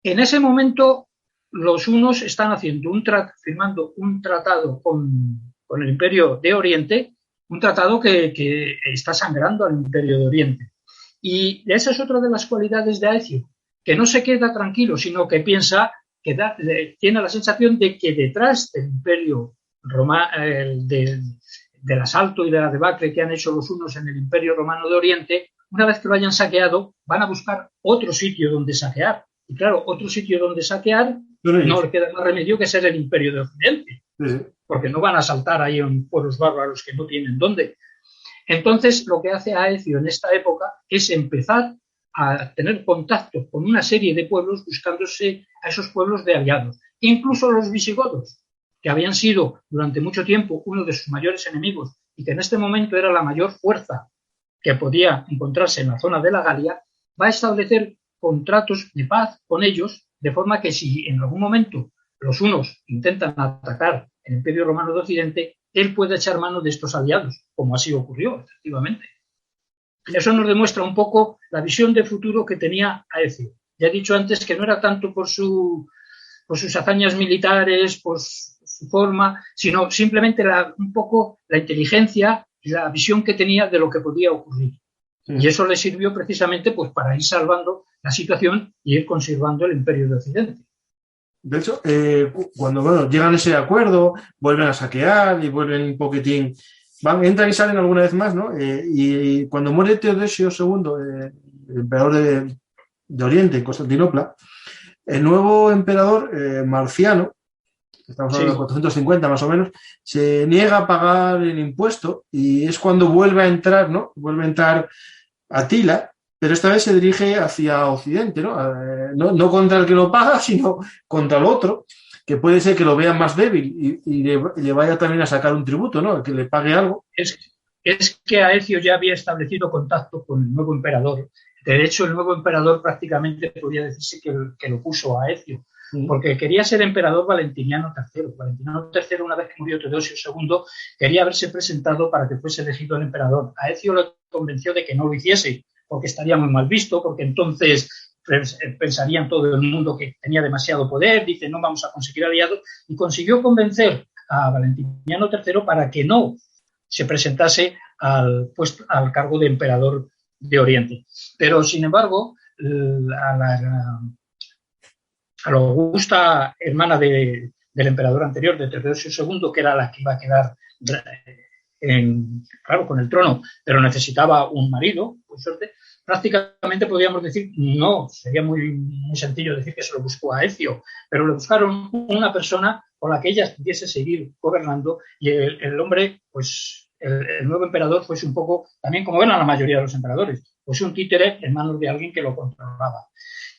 En ese momento, los hunos están firmando un tratado con el Imperio de Oriente, un tratado que está sangrando al Imperio de Oriente. Y esa es otra de las cualidades de Aecio, que no se queda tranquilo, sino que piensa, tiene la sensación de que detrás del Imperio Romano, del asalto y de la debacle que han hecho los hunos en el Imperio Romano de Oriente, una vez que lo hayan saqueado, van a buscar otro sitio donde saquear. Y claro, otro sitio donde saquear no le queda más remedio que ser el Imperio de Occidente. porque no van a saltar ahí en pueblos bárbaros que no tienen dónde. Entonces, lo que hace Aecio en esta época es empezar a tener contacto con una serie de pueblos, buscándose a esos pueblos de aliados. Incluso los visigodos, que habían sido durante mucho tiempo uno de sus mayores enemigos y que en este momento era la mayor fuerza que podía encontrarse en la zona de la Galia, va a establecer contratos de paz con ellos, de forma que si en algún momento los unos intentan atacar el Imperio Romano de Occidente, él puede echar mano de estos aliados, como así ocurrió, efectivamente. Eso nos demuestra un poco la visión de futuro que tenía Aecio. Ya he dicho antes que no era tanto por sus hazañas militares, por su forma, sino simplemente un poco la inteligencia y la visión que tenía de lo que podía ocurrir. Y eso le sirvió precisamente pues, para ir salvando la situación y ir conservando el Imperio de Occidente. De hecho, cuando llegan a ese acuerdo, vuelven a saquear y vuelven un poquitín, entran y salen alguna vez más, ¿no? Y cuando muere Teodosio II, el emperador de Oriente, en Constantinopla, el nuevo emperador Marciano, estamos hablando de 450 más o menos, se niega a pagar el impuesto y es cuando vuelve a entrar, ¿no? Vuelve a entrar Atila, pero esta vez se dirige hacia Occidente, ¿no? No contra el que lo paga, sino contra el otro, que puede ser que lo vea más débil y le vaya también a sacar un tributo, ¿no? Que le pague algo. Es que Aecio ya había establecido contacto con el nuevo emperador. De hecho, el nuevo emperador prácticamente podría decirse que lo puso a Aecio, porque quería ser emperador Valentiniano III. Valentiniano III, una vez que murió Teodosio II, quería haberse presentado para que fuese elegido el emperador. Aecio lo convenció de que no lo hiciese, porque estaría muy mal visto, porque entonces pensarían todo el mundo que tenía demasiado poder, dice no vamos a conseguir aliados, y consiguió convencer a Valentiniano III para que no se presentase al cargo de emperador de Oriente. Pero, sin embargo, a la augusta hermana del emperador anterior, de Teodosio II, que era la que iba a quedar claro, con el trono, pero necesitaba un marido, por suerte, prácticamente podríamos decir, no, sería muy, muy sencillo decir que se lo buscó a Aecio, pero le buscaron una persona con la que ella pudiese seguir gobernando y el hombre, pues el nuevo emperador fuese un poco, también como eran la mayoría de los emperadores, pues un títere en manos de alguien que lo controlaba.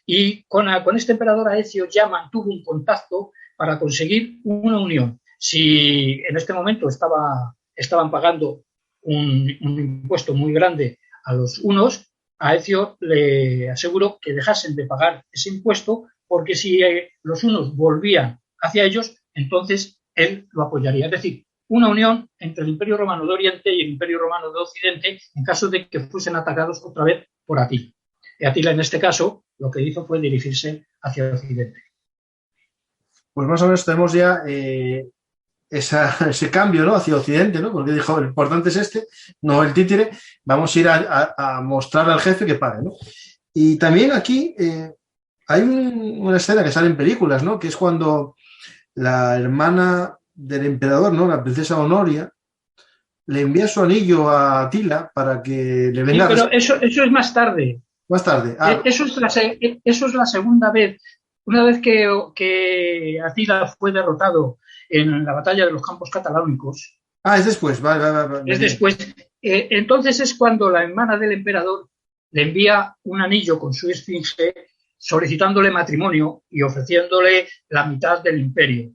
Y con este emperador Aecio ya mantuvo un contacto para conseguir una unión. Si en este momento estaban pagando un impuesto muy grande a los unos, Aecio le aseguró que dejasen de pagar ese impuesto porque si los unos volvían hacia ellos, entonces él lo apoyaría. Es decir, una unión entre el Imperio Romano de Oriente y el Imperio Romano de Occidente en caso de que fuesen atacados otra vez por Atila. Y Atila, en este caso, lo que hizo fue dirigirse hacia Occidente. Pues más o menos tenemos ya ese cambio, ¿no? Hacia Occidente, ¿no? Porque dijo, lo importante es no el títere, vamos a ir a mostrar al jefe que pague, ¿no? Y también aquí hay una escena que sale en películas, ¿no? Que es cuando la hermana del emperador, ¿no? La princesa Honoria, le envía su anillo a Atila para que le venga... Sí, pero eso es más tarde. Más tarde. Eso es la segunda vez. Una vez que Atila fue derrotado en la batalla de los Campos Cataláunicos. Es después, vale. Es después. Entonces es cuando la hermana del emperador le envía un anillo con su esfinge solicitándole matrimonio y ofreciéndole la mitad del imperio.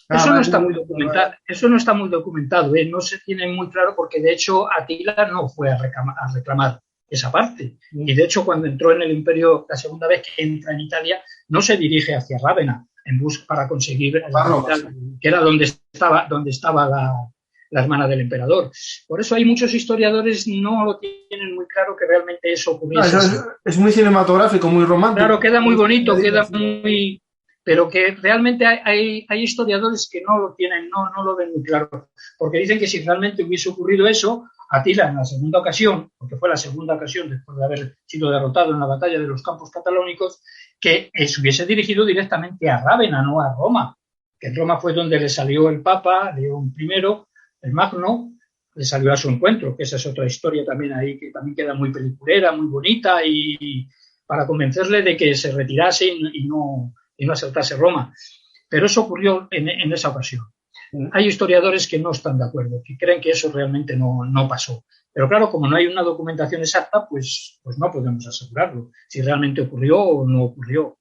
Eso no está muy documentado. Eso no está muy documentado. No se tiene muy claro porque de hecho Atila no fue a reclamar esa parte. Y de hecho cuando entró en el imperio, la segunda vez que entra en Italia, no se dirige hacia Rávena en busca para conseguir que era donde estaba la hermana del emperador. Por eso hay muchos historiadores no lo tienen muy claro que realmente eso ocurriese. Es muy cinematográfico, muy romántico. Claro, queda muy bonito, pero que realmente hay historiadores que no lo tienen, no lo ven muy claro, porque dicen que si realmente hubiese ocurrido eso, Atila en la segunda ocasión, porque fue la segunda ocasión después de haber sido derrotado en la batalla de los Campos Cataláunicos, que se hubiese dirigido directamente a Rávena, no a Roma, que en Roma fue donde le salió el Papa, León I, el Magno, le salió a su encuentro, que esa es otra historia también ahí, que también queda muy peliculera, muy bonita, y para convencerle de que se retirase y no asaltase Roma. pero eso ocurrió en esa ocasión. Hay historiadores que no están de acuerdo, que creen que eso realmente no pasó. Pero claro, como no hay una documentación exacta, pues no podemos asegurarlo, si realmente ocurrió o no ocurrió.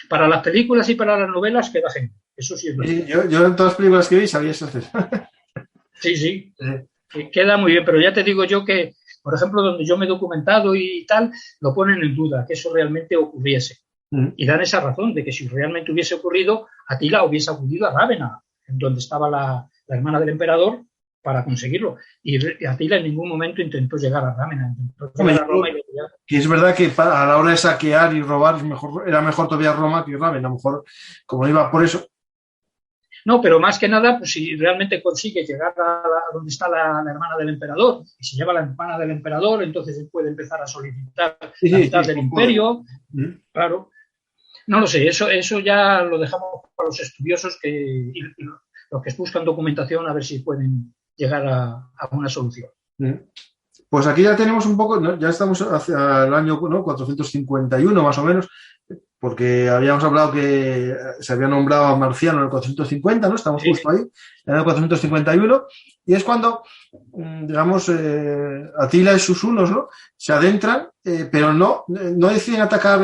Para las películas y para las novelas queda genial, eso sí es verdad. Yo en todas las películas que vi sabía eso. Sí, queda muy bien, pero ya te digo yo que, por ejemplo, donde yo me he documentado y tal, lo ponen en duda, que eso realmente ocurriese. Y dan esa razón de que si realmente hubiese ocurrido, Atila hubiese acudido a Rávena, donde estaba la hermana del emperador, para conseguirlo. Y Atila en ningún momento intentó llegar a Rávena, intentó llegar a Roma. Y es verdad que a la hora de saquear y robar era mejor todavía Roma que Rávena, a lo mejor, como iba por eso. No, pero más que nada, pues si realmente consigue llegar a donde está la hermana del emperador, y si lleva la hermana del emperador, entonces él puede empezar a solicitar la mitad del imperio. Claro. No lo sé, eso ya lo dejamos para los estudiosos y los que buscan documentación a ver si pueden llegar a una solución. Pues aquí ya tenemos un poco, ¿no? Ya estamos hacia el año 451 más o menos, porque habíamos hablado que se había nombrado a Marciano en el 450, ¿no? Estamos justo ahí, en el 451, y es cuando, digamos, Atila y sus hunos, ¿no? Se adentran, pero no deciden atacar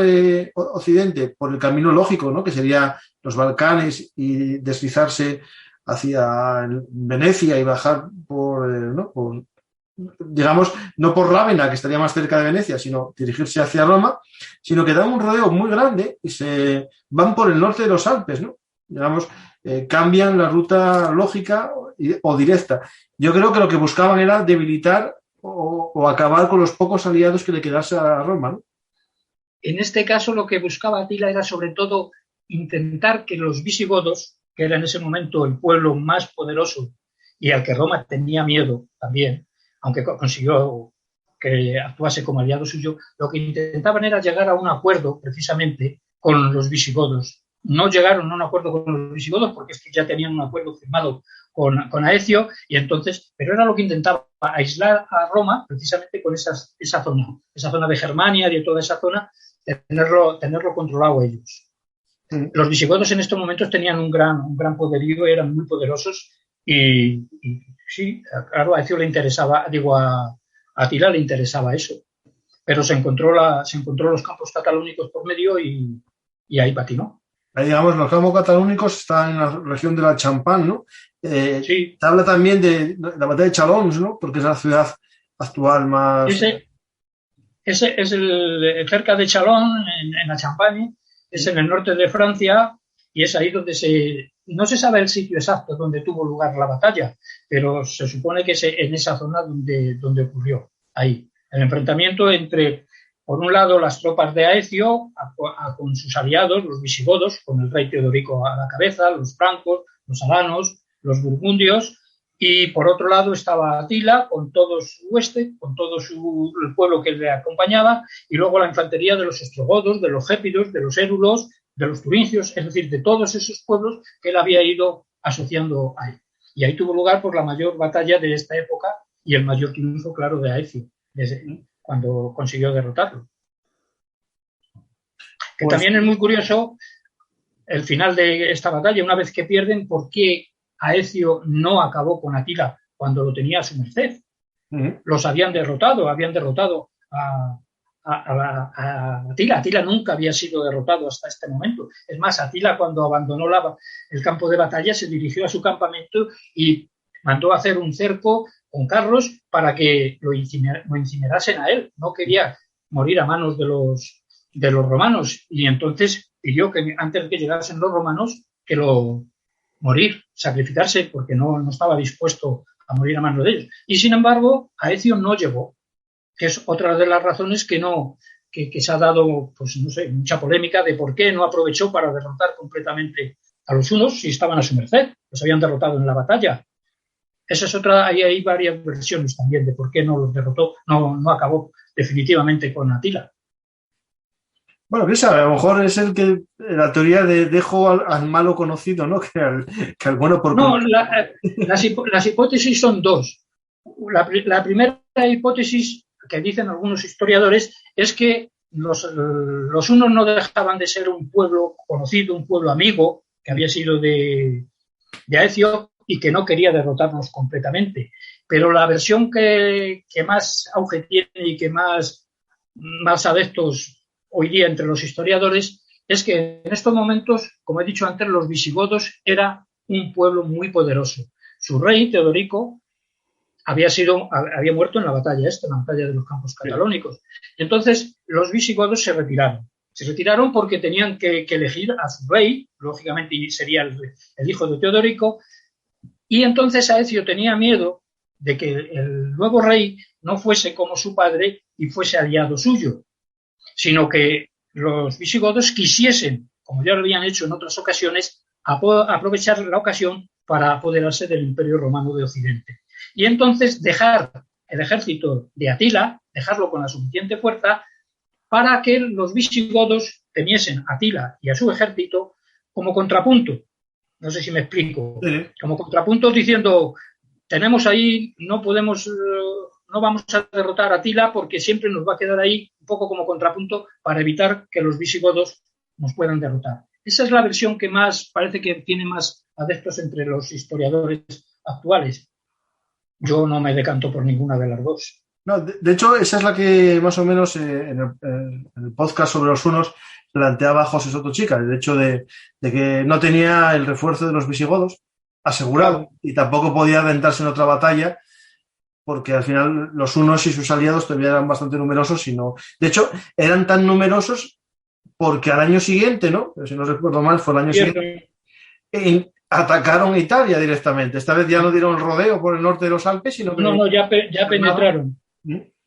Occidente por el camino lógico, ¿no? Que sería los Balcanes y deslizarse hacia Venecia y bajar digamos, no por Rávena, que estaría más cerca de Venecia, sino dirigirse hacia Roma, sino que dan un rodeo muy grande y se van por el norte de los Alpes, ¿no? Digamos, cambian la ruta lógica o directa. Yo creo que lo que buscaban era debilitar o acabar con los pocos aliados que le quedase a Roma, ¿no? En este caso, lo que buscaba Atila era sobre todo intentar que los visigodos, que era en ese momento el pueblo más poderoso y al que Roma tenía miedo también, aunque consiguió que actuase como aliado suyo, lo que intentaban era llegar a un acuerdo precisamente con los visigodos. No llegaron a un acuerdo con los visigodos porque es que ya tenían un acuerdo firmado con Aecio, y entonces, pero era lo que intentaba, aislar a Roma precisamente con esa zona de Germania y de toda esa zona, tenerlo controlado ellos. Los visigodos en estos momentos tenían un gran poderío, eran muy poderosos y sí, claro, a Aecio le interesaba, a Atila le interesaba eso, pero se encontró los campos catalúnicos por medio y ahí patinó. Ahí, digamos, los campos catalúnicos están en la región de la Champagne, ¿no? Sí. Se habla también de la batalla de Chalons, ¿no? Porque es la ciudad actual más... Ese es cerca de Chalon, en la Champagne, es en el norte de Francia, y es ahí donde no se sabe el sitio exacto donde tuvo lugar la batalla, pero se supone que es en esa zona donde ocurrió, ahí. El enfrentamiento entre, por un lado, las tropas de Aecio con sus aliados, los visigodos, con el rey Teodorico a la cabeza, los francos, los alanos, los burgundios, y por otro lado estaba Atila con todo su hueste, con todo el pueblo que le acompañaba, y luego la infantería de los ostrogodos, de los gépidos, de los érulos, de los turingios, es decir, de todos esos pueblos que él había ido asociando a él. Y ahí tuvo lugar por la mayor batalla de esta época y el mayor triunfo, claro, de Aecio, cuando consiguió derrotarlo. Que pues, también es muy curioso el final de esta batalla, una vez que pierden, ¿por qué Aecio no acabó con Atila cuando lo tenía a su merced? Los habían derrotado a Atila. Atila nunca había sido derrotado hasta este momento. Es más, Atila, cuando abandonó el campo de batalla, se dirigió a su campamento y mandó a hacer un cerco con carros para que lo incinerasen a él. No quería morir a manos de los romanos, y entonces pidió que antes de que llegasen los romanos que lo morir, sacrificarse, porque no estaba dispuesto a morir a manos de ellos. Y sin embargo, Aecio no llegó, que es otra de las razones que se ha dado, pues no sé, mucha polémica de por qué no aprovechó para derrotar completamente a los hunos si estaban a su merced, los habían derrotado en la batalla. Esa es otra, hay varias versiones también de por qué no los derrotó, no acabó definitivamente con Atila. Bueno, a lo mejor es la teoría de dejo al malo conocido, ¿no? Que al bueno por... No, las hipótesis son dos. La primera hipótesis que dicen algunos historiadores es que los hunos no dejaban de ser un pueblo conocido, un pueblo amigo, que había sido de Aecio y que no quería derrotarnos completamente. Pero la versión que más auge tiene y que más adeptos hoy día entre los historiadores es que en estos momentos, como he dicho antes, los visigodos era un pueblo muy poderoso. Su rey, Teodorico, había muerto en la batalla de los Campos Catalónicos. Entonces, los visigodos se retiraron. Se retiraron porque tenían que elegir a su rey, lógicamente sería el hijo de Teodorico, y entonces Aecio tenía miedo de que el nuevo rey no fuese como su padre y fuese aliado suyo, sino que los visigodos quisiesen, como ya lo habían hecho en otras ocasiones, aprovechar la ocasión para apoderarse del Imperio Romano de Occidente. Y entonces dejar el ejército de Atila, dejarlo con la suficiente fuerza para que los visigodos temiesen a Atila y a su ejército como contrapunto. No sé si me explico. Sí. Como contrapunto diciendo, tenemos ahí, no vamos a derrotar a Atila porque siempre nos va a quedar ahí un poco como contrapunto para evitar que los visigodos nos puedan derrotar. Esa es la versión que más parece que tiene más adeptos entre los historiadores actuales. Yo no me decanto por ninguna de las dos. No, de hecho, esa es la que más o menos en el podcast sobre los hunos planteaba José Soto Chica, el hecho de que no tenía el refuerzo de los visigodos asegurado y tampoco podía adentrarse en otra batalla porque al final los hunos y sus aliados todavía eran bastante numerosos y no... De hecho, eran tan numerosos porque al año siguiente, ¿no? Si no recuerdo mal, fue el año siguiente, atacaron Italia directamente. Esta vez ya no dieron el rodeo por el norte de los Alpes, sino que... No, ya penetraron.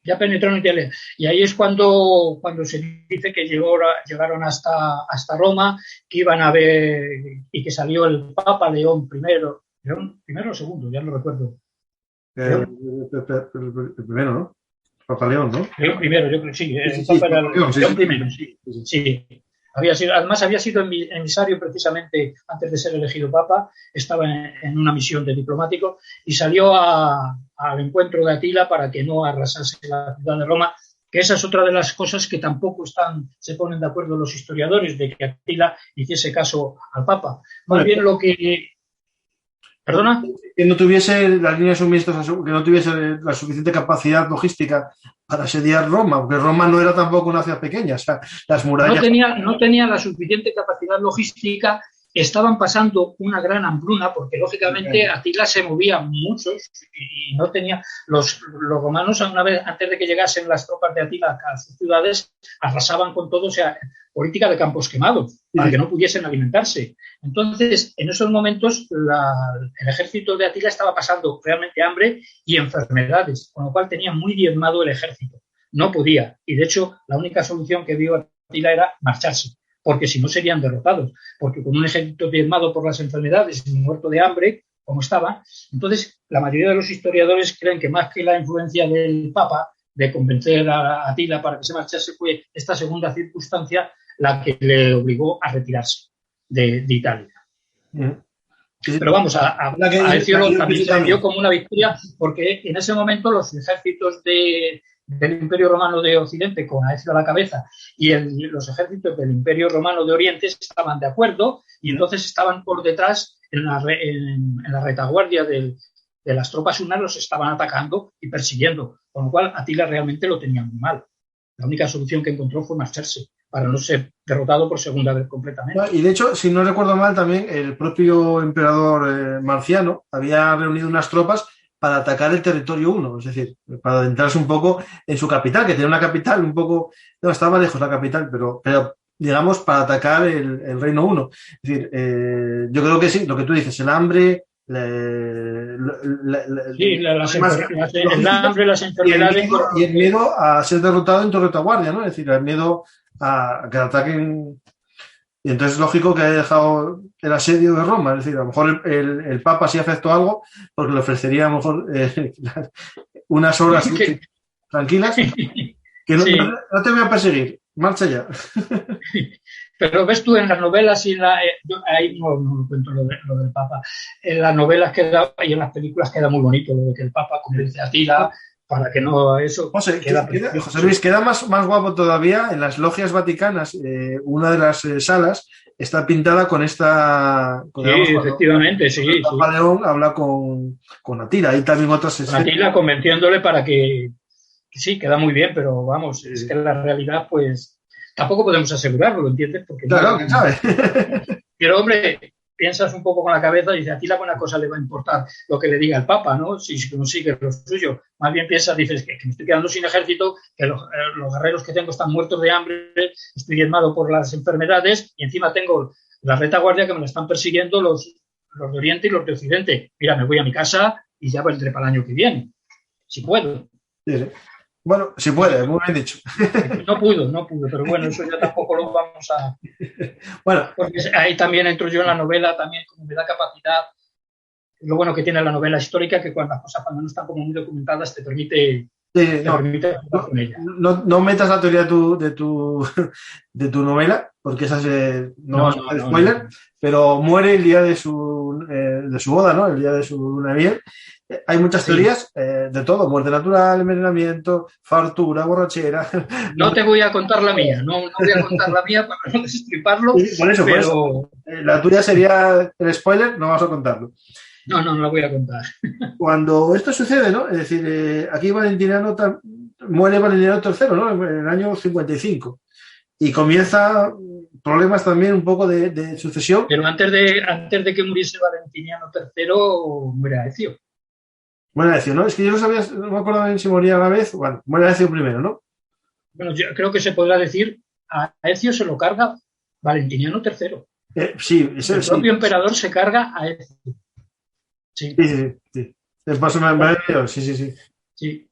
Ya penetraron Italia. Y ahí es cuando se dice que llegaron hasta Roma, que iban a ver y que salió el Papa León I. ¿León I o segundo? Ya no recuerdo. El primero, ¿no? Papa León, ¿no? León I, yo creo que sí. El Papa era León I. Sí. Además había sido emisario precisamente antes de ser elegido Papa, estaba en una misión de diplomático y salió al encuentro de Atila para que no arrasase la ciudad de Roma, que esa es otra de las cosas que tampoco se ponen de acuerdo los historiadores, de que Atila hiciese caso al Papa. Más bien lo que... ¿Perdona? Que no tuviese las líneas de suministros, que no tuviese la suficiente capacidad logística para asediar Roma, porque Roma no era tampoco una ciudad pequeña, o sea, las murallas... No tenía la suficiente capacidad logística, estaban pasando una gran hambruna, porque lógicamente Atila se movía mucho y no tenía... Los romanos, una vez antes de que llegasen las tropas de Atila a sus ciudades, arrasaban con todo, o sea, política de campos quemados, para que no pudiesen alimentarse. Entonces, en esos momentos, el ejército de Atila estaba pasando realmente hambre y enfermedades, con lo cual tenía muy diezmado el ejército. No podía. Y, de hecho, la única solución que vio Atila era marcharse, porque si no serían derrotados. Porque con un ejército diezmado por las enfermedades y muerto de hambre, como estaba, entonces la mayoría de los historiadores creen que más que la influencia del Papa de convencer a Atila para que se marchase fue esta segunda circunstancia la que le obligó a retirarse de Italia. Pero vamos, a Aecio también se vio como una victoria porque en ese momento los ejércitos del Imperio Romano de Occidente, con Aecio a la cabeza, y los ejércitos del Imperio Romano de Oriente estaban de acuerdo y entonces estaban por detrás en la retaguardia de las tropas hunas, los estaban atacando y persiguiendo, con lo cual Atila realmente lo tenía muy mal. La única solución que encontró fue marcharse para no ser derrotado por segunda vez completamente. Y de hecho, si no recuerdo mal, también el propio emperador Marciano había reunido unas tropas para atacar el territorio huno, es decir, para adentrarse un poco en su capital, que tenía una capital un poco... No, estaba lejos la capital, pero digamos, para atacar el reino huno. Es decir, yo creo que sí, lo que tú dices, el hambre... el hambre, las enfermedades... Y el miedo a ser derrotado en tu retaguardia, ¿no? Es decir, el miedo a que ataquen... Y entonces es lógico que haya dejado el asedio de Roma. Es decir, a lo mejor el Papa sí afectó algo porque le ofrecería a lo mejor unas horas tranquilas que no te voy a perseguir, marcha ya. Pero ves tú en las novelas y ahí no cuento lo del Papa. En las novelas y en las películas queda muy bonito lo de que el Papa convence a Atila para que no eso José Luis, queda más guapo todavía en las logias vaticanas. Una de las salas está pintada con esta. Sí, efectivamente, sí. El Papa León habla con Atila. Hay también otras escenas. Atila convenciéndole para que sí, queda muy bien, pero vamos, es que la realidad, pues tampoco podemos asegurarlo, ¿entiendes? Porque claro, ¿quién sabe? Pero, hombre, piensas un poco con la cabeza y dices, a ti la buena cosa le va a importar lo que le diga el Papa, ¿no? Si consigue lo suyo. Más bien piensas, dices, que me estoy quedando sin ejército, que los guerreros que tengo están muertos de hambre, estoy diezmado por las enfermedades y encima tengo la retaguardia que me la están persiguiendo los de Oriente y los de Occidente. Mira, me voy a mi casa y ya vendré para el año que viene, si puedo. Sí. Bueno, si puede, muy bien dicho. No pudo, pero bueno, eso ya tampoco lo vamos a... Bueno. Porque ahí también entro yo en la novela, también como me da capacidad. Lo bueno que tiene la novela histórica, que cuando las cosas cuando no están como muy documentadas te permite... No metas la teoría de tu novela, porque esa no vamos a hacer spoiler, pero muere el día de su boda, ¿no? El día de su luna de miel. Hay muchas teorías de todo, muerte natural, envenenamiento, fartura, borrachera. No te voy a contar la mía, no voy a contar la mía para no destriparlo. Por eso. La tuya sería el spoiler, no vamos a contarlo. No la voy a contar. Cuando esto sucede, ¿no? Es decir, aquí muere Valentiniano III, ¿no? En el año 55. Y comienza problemas también un poco de sucesión. Pero antes de que muriese Valentiniano III, muere Aecio. Muere Aecio, ¿no? Es que yo no me acuerdo bien si moría a la vez. Bueno, muere Aecio primero, ¿no? Bueno, yo creo que se podrá decir, a Aecio se lo carga Valentiniano III. Sí, el propio emperador se carga a Aecio. Sí. El paso sí. Sí.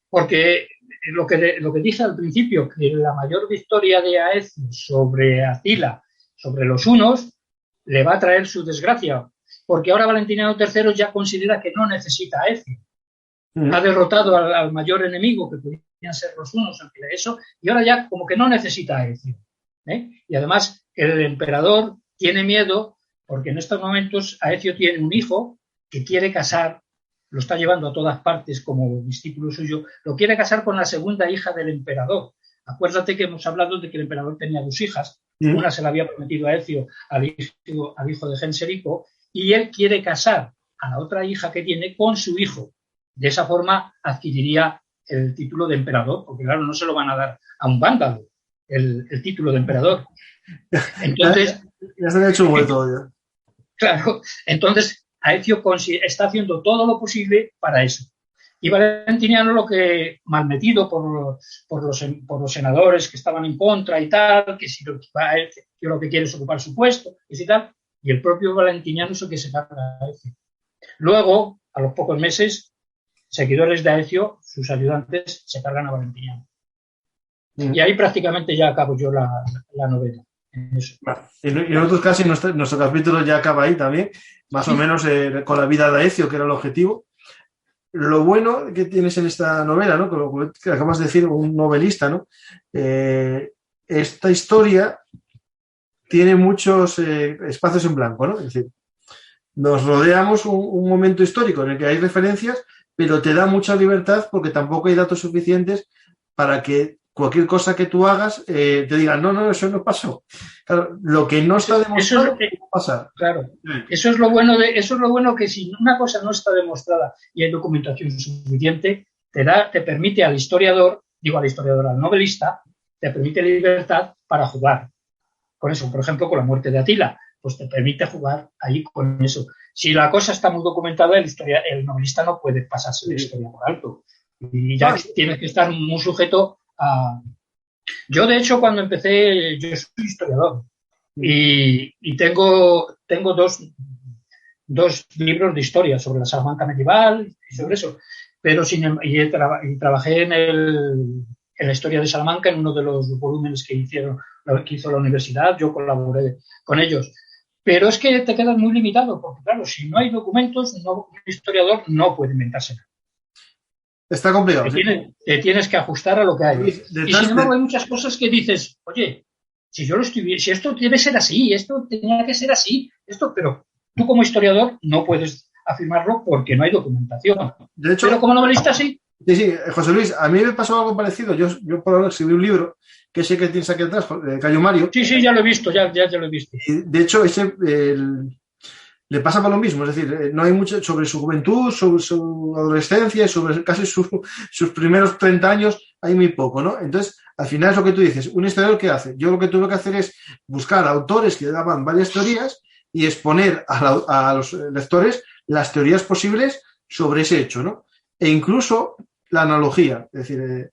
Porque lo que dice al principio, que la mayor victoria de Aecio sobre Atila, sobre los hunos, le va a traer su desgracia. Porque ahora Valentiniano III ya considera que no necesita a Aecio. Ha derrotado al mayor enemigo, que podían ser los hunos, y ahora ya como que no necesita a Aecio. Y además el emperador tiene miedo, porque en estos momentos Aecio tiene un hijo que quiere casar, lo está llevando a todas partes como discípulo suyo, lo quiere casar con la segunda hija del emperador. Acuérdate que hemos hablado de que el emperador tenía 2 hijas. Una se la había prometido a Aecio al hijo de Genserico, y él quiere casar a la otra hija que tiene con su hijo. De esa forma adquiriría el título de emperador, porque claro, no se lo van a dar a un vándalo, el título de emperador. Entonces... ya se le ha hecho vuelto ya. Claro, entonces Aecio está haciendo todo lo posible para eso. Y Valentiniano, lo que malmetido por los senadores que estaban en contra y tal, que si yo lo que quiere es ocupar su puesto, y tal, y el propio Valentiniano es el que se carga a Aecio. Luego, a los pocos meses, seguidores de Aecio, sus ayudantes, se cargan a Valentiniano. Y ahí prácticamente ya acabo yo la novela. Y nosotros casi nuestro capítulo ya acaba ahí también, más o menos con la vida de Aecio, que era el objetivo. Lo bueno que tienes en esta novela, ¿no? Como que acabas de decir, un novelista, ¿no? Esta historia tiene muchos espacios en blanco, ¿no? Es decir, nos rodeamos un momento histórico en el que hay referencias, pero te da mucha libertad porque tampoco hay datos suficientes para que cualquier cosa que tú hagas te digan, no, eso no pasó. Claro, lo que no está demostrado va a pasar. Claro, eso es lo bueno que si una cosa no está demostrada y hay documentación suficiente, te permite al novelista, te permite libertad para jugar con eso. Por ejemplo, con la muerte de Atila, pues te permite jugar ahí con eso. Si la cosa está muy documentada, el novelista no puede pasarse la historia por alto. Y ya tienes que estar muy sujeto a... Yo, de hecho, cuando empecé, yo soy historiador y tengo 2 libros de historia sobre la Salamanca medieval y sobre eso, pero trabajé en la historia de Salamanca en uno de los volúmenes que hizo la universidad, yo colaboré con ellos. Pero es que te quedas muy limitado, porque claro, si no hay documentos, un historiador no puede inventarse nada. Está complicado. Te tienes que ajustar a lo que hay. Y sin embargo hay muchas cosas que dices, oye, si esto debe ser así, esto tenía que ser así, pero tú como historiador no puedes afirmarlo porque no hay documentación. De hecho, pero como novelista sí. Sí, sí, José Luis, a mí me pasó algo parecido. Yo por ahora escribí un libro, que sé que tienes aquí atrás, Cayo Mario. Sí, sí, ya lo he visto, ya lo he visto. Y de hecho, le pasa por lo mismo, es decir, no hay mucho sobre su juventud, sobre su adolescencia, sobre casi sus primeros 30 años, hay muy poco, ¿no? Entonces, al final es lo que tú dices, un historiador, ¿qué hace? Yo lo que tuve que hacer es buscar autores que daban varias teorías y exponer a los lectores las teorías posibles sobre ese hecho, ¿no? E incluso la analogía, es decir,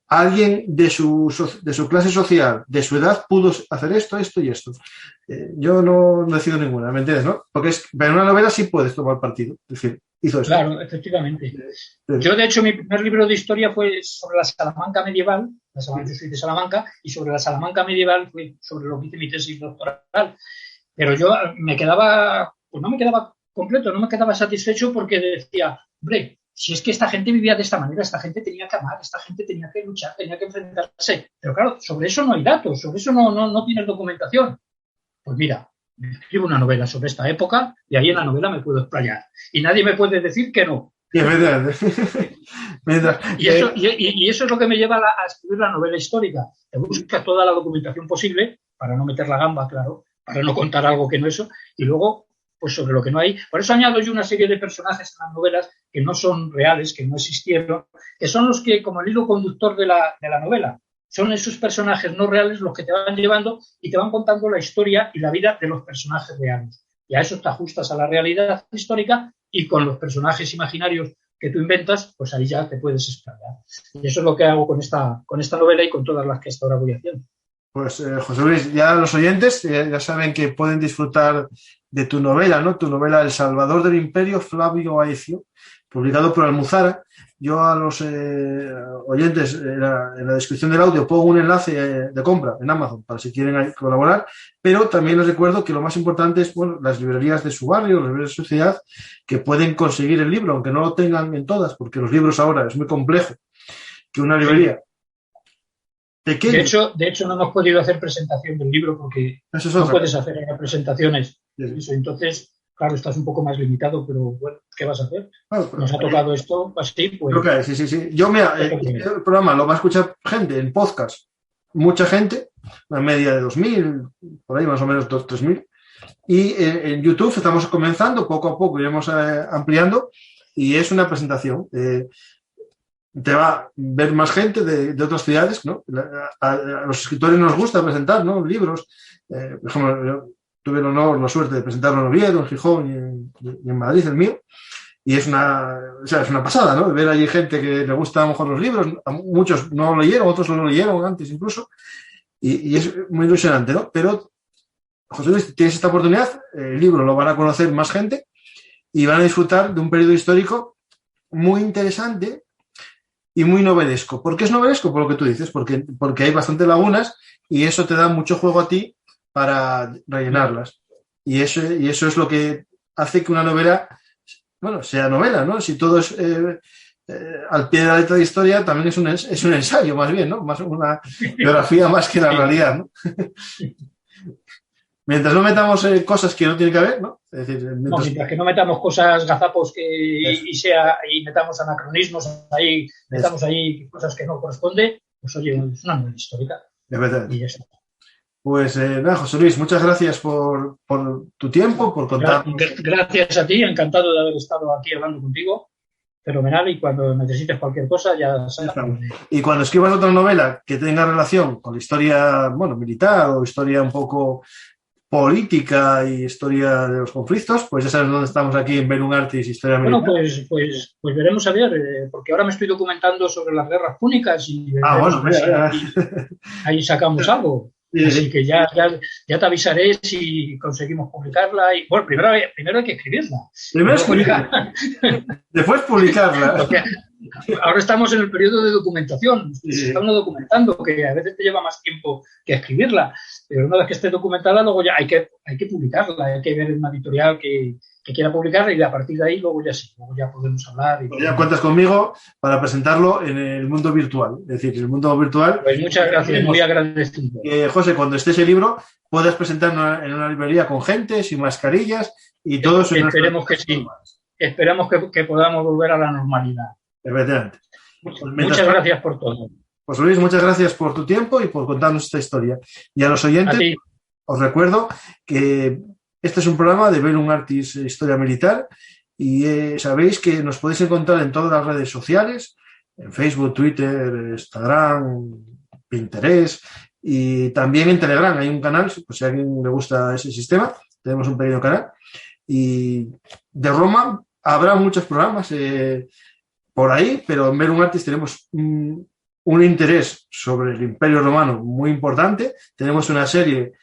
alguien de su clase social, de su edad, pudo hacer esto y esto. Yo no decido ninguna, ¿me entiendes? ¿No? Porque en una novela sí puedes tomar partido. Es decir, hizo eso. Claro, efectivamente. Yo, de hecho, mi primer libro de historia fue sobre la Salamanca medieval. Yo soy de Salamanca, y sobre la Salamanca medieval fue sobre lo que hice mi tesis doctoral. Pero yo me quedaba, pues no me quedaba completo, no me quedaba satisfecho, porque decía, hombre, si es que esta gente vivía de esta manera, esta gente tenía que amar, esta gente tenía que luchar, tenía que enfrentarse. Pero claro, sobre eso no hay datos, sobre eso no tienes documentación. Pues mira, escribo una novela sobre esta época y ahí en la novela me puedo explayar. Y nadie me puede decir que no. Y es verdad. Y eso es lo que me lleva a escribir la novela histórica. Te buscas toda la documentación posible para no meter la gamba, claro, para no contar algo que no es eso, y luego, pues sobre lo que no hay. Por eso añado yo una serie de personajes en las novelas que no son reales, que no existieron, que son los que, como el hilo conductor de la novela, son esos personajes no reales los que te van llevando y te van contando la historia y la vida de los personajes reales. Y a eso te ajustas a la realidad histórica, y con los personajes imaginarios que tú inventas, pues ahí ya te puedes explayar. Y eso es lo que hago con esta novela y con todas las que hasta ahora voy haciendo. Pues José Luis, ya los oyentes ya saben que pueden disfrutar de tu novela, ¿no? Tu novela El Salvador del Imperio, Flavio Aecio, publicado por Almuzara. Yo a los oyentes en la descripción del audio pongo un enlace de compra en Amazon para si quieren colaborar, pero también les recuerdo que lo más importante es, bueno, las librerías de su barrio, las librerías de su ciudad, que pueden conseguir el libro, aunque no lo tengan en todas, porque los libros ahora es muy complejo que una librería pequeña. De hecho, no hemos podido hacer presentación del libro porque no puedes hacer presentaciones. Sí. Entonces, claro, estás un poco más limitado, pero bueno, ¿qué vas a hacer? Bueno, nos ha tocado esto así, pues. Okay, sí. Yo, el programa lo va a escuchar gente en podcast, mucha gente, una media de 2.000, por ahí más o menos 3.000. Y en YouTube estamos comenzando, poco a poco iremos ampliando, y es una presentación. Te va a ver más gente de otras ciudades, ¿no? A los escritores nos gusta presentar, ¿no? Libros. Por ejemplo, yo tuve el honor, la suerte de presentarlo en Oviedo, en Gijón y en Madrid, el mío. Y es una pasada, ¿no? Ver allí gente que le gusta a lo mejor los libros. Muchos no lo leyeron, otros no lo leyeron antes incluso. Y es muy ilusionante, ¿no? Pero, José Luis, tienes esta oportunidad, el libro lo van a conocer más gente y van a disfrutar de un periodo histórico muy interesante y muy novelesco. ¿Por qué es novelesco? Por lo que tú dices, porque hay bastantes lagunas y eso te da mucho juego a ti para rellenarlas. Y eso es lo que hace que una novela, bueno, sea novela, ¿no? Si todo es al pie de la letra de historia, también es un ensayo, más bien, ¿no? Más una biografía más que la realidad, ¿no? Mientras no metamos cosas que no tienen que haber, ¿no? Es decir, mientras que no metamos cosas gazapos y metamos anacronismos ahí, metamos ahí cosas que no corresponde, pues oye, es una novela histórica. Es verdad. Y eso. Pues nada, José Luis, muchas gracias por tu tiempo, por contar. Gracias a ti, encantado de haber estado aquí hablando contigo. Fenomenal, y cuando necesites cualquier cosa ya sabes. Y cuando escribas otra novela que tenga relación con la historia, bueno, militar o historia un poco política y historia de los conflictos, pues ya sabes dónde estamos aquí en Verum Artis, Historia Militar. Bueno, pues veremos a ver, porque ahora me estoy documentando sobre las guerras púnicas y ahí sacamos algo. Sí, así que ya te avisaré si conseguimos publicarla. Y, bueno, primero hay que escribirla. Primero escribirla. Después publicarla. Porque ahora estamos en el periodo de documentación. Se está uno documentando, que a veces te lleva más tiempo que escribirla. Pero una vez que esté documentada, luego ya hay que publicarla. Hay que ver una editorial que quiera publicarla, y a partir de ahí luego ya podemos hablar. Pues ya cuentas conmigo para presentarlo en el mundo virtual. Es decir, en el mundo virtual. Pues muchas gracias, muy agradecido. José, cuando esté ese libro, puedas presentarlo en una librería con gente, sin mascarillas y todo eso. Esperemos que sí. Esperamos que podamos volver a la normalidad. Efectivamente. Muchas gracias por todo. Pues Luis, muchas gracias por tu tiempo y por contarnos esta historia. Y a los oyentes, os recuerdo que este es un programa de Bellum Artis Historia Militar y sabéis que nos podéis encontrar en todas las redes sociales, en Facebook, Twitter, Instagram, Pinterest y también en Telegram. Hay un canal, pues si a alguien le gusta ese sistema, tenemos un pequeño canal. Y de Roma habrá muchos programas por ahí, pero en Bellum Artis tenemos un interés sobre el Imperio Romano muy importante. Tenemos una serie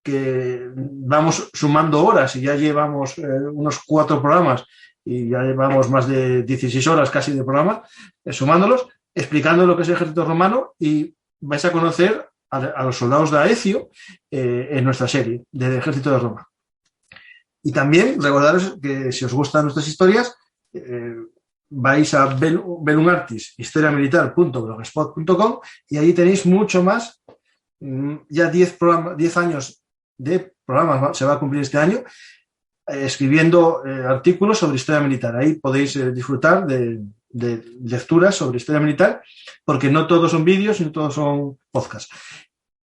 que vamos sumando horas y ya llevamos unos 4 programas y ya llevamos más de 16 horas casi de programa, sumándolos, explicando lo que es el ejército romano, y vais a conocer a los soldados de Aecio en nuestra serie del ejército de Roma. Y también recordaros que si os gustan nuestras historias, vais a Bellum Artis historiamilitar.blogspot.com y ahí tenéis mucho más. Ya 10 años de programas se va a cumplir este año, escribiendo artículos sobre historia militar. Ahí podéis disfrutar de lecturas sobre historia militar, porque no todos son vídeos, no todos son podcasts.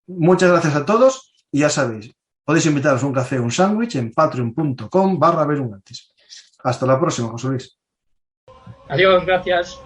Muchas gracias a todos y ya sabéis, podéis invitaros un café o un sándwich en patreon.com/Bellum Artis. Hasta la próxima, José Luis. Adiós, gracias.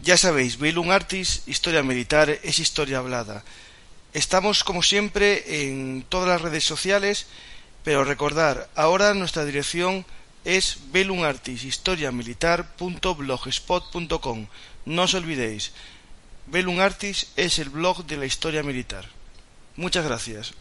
Ya sabéis, Bellum Artis, historia militar, es historia hablada. Estamos, como siempre, en todas las redes sociales, pero recordar, ahora nuestra dirección es bellumartishistoriamilitar.blogspot.com. No os olvidéis, Bellum Artis es el blog de la historia militar. Muchas gracias.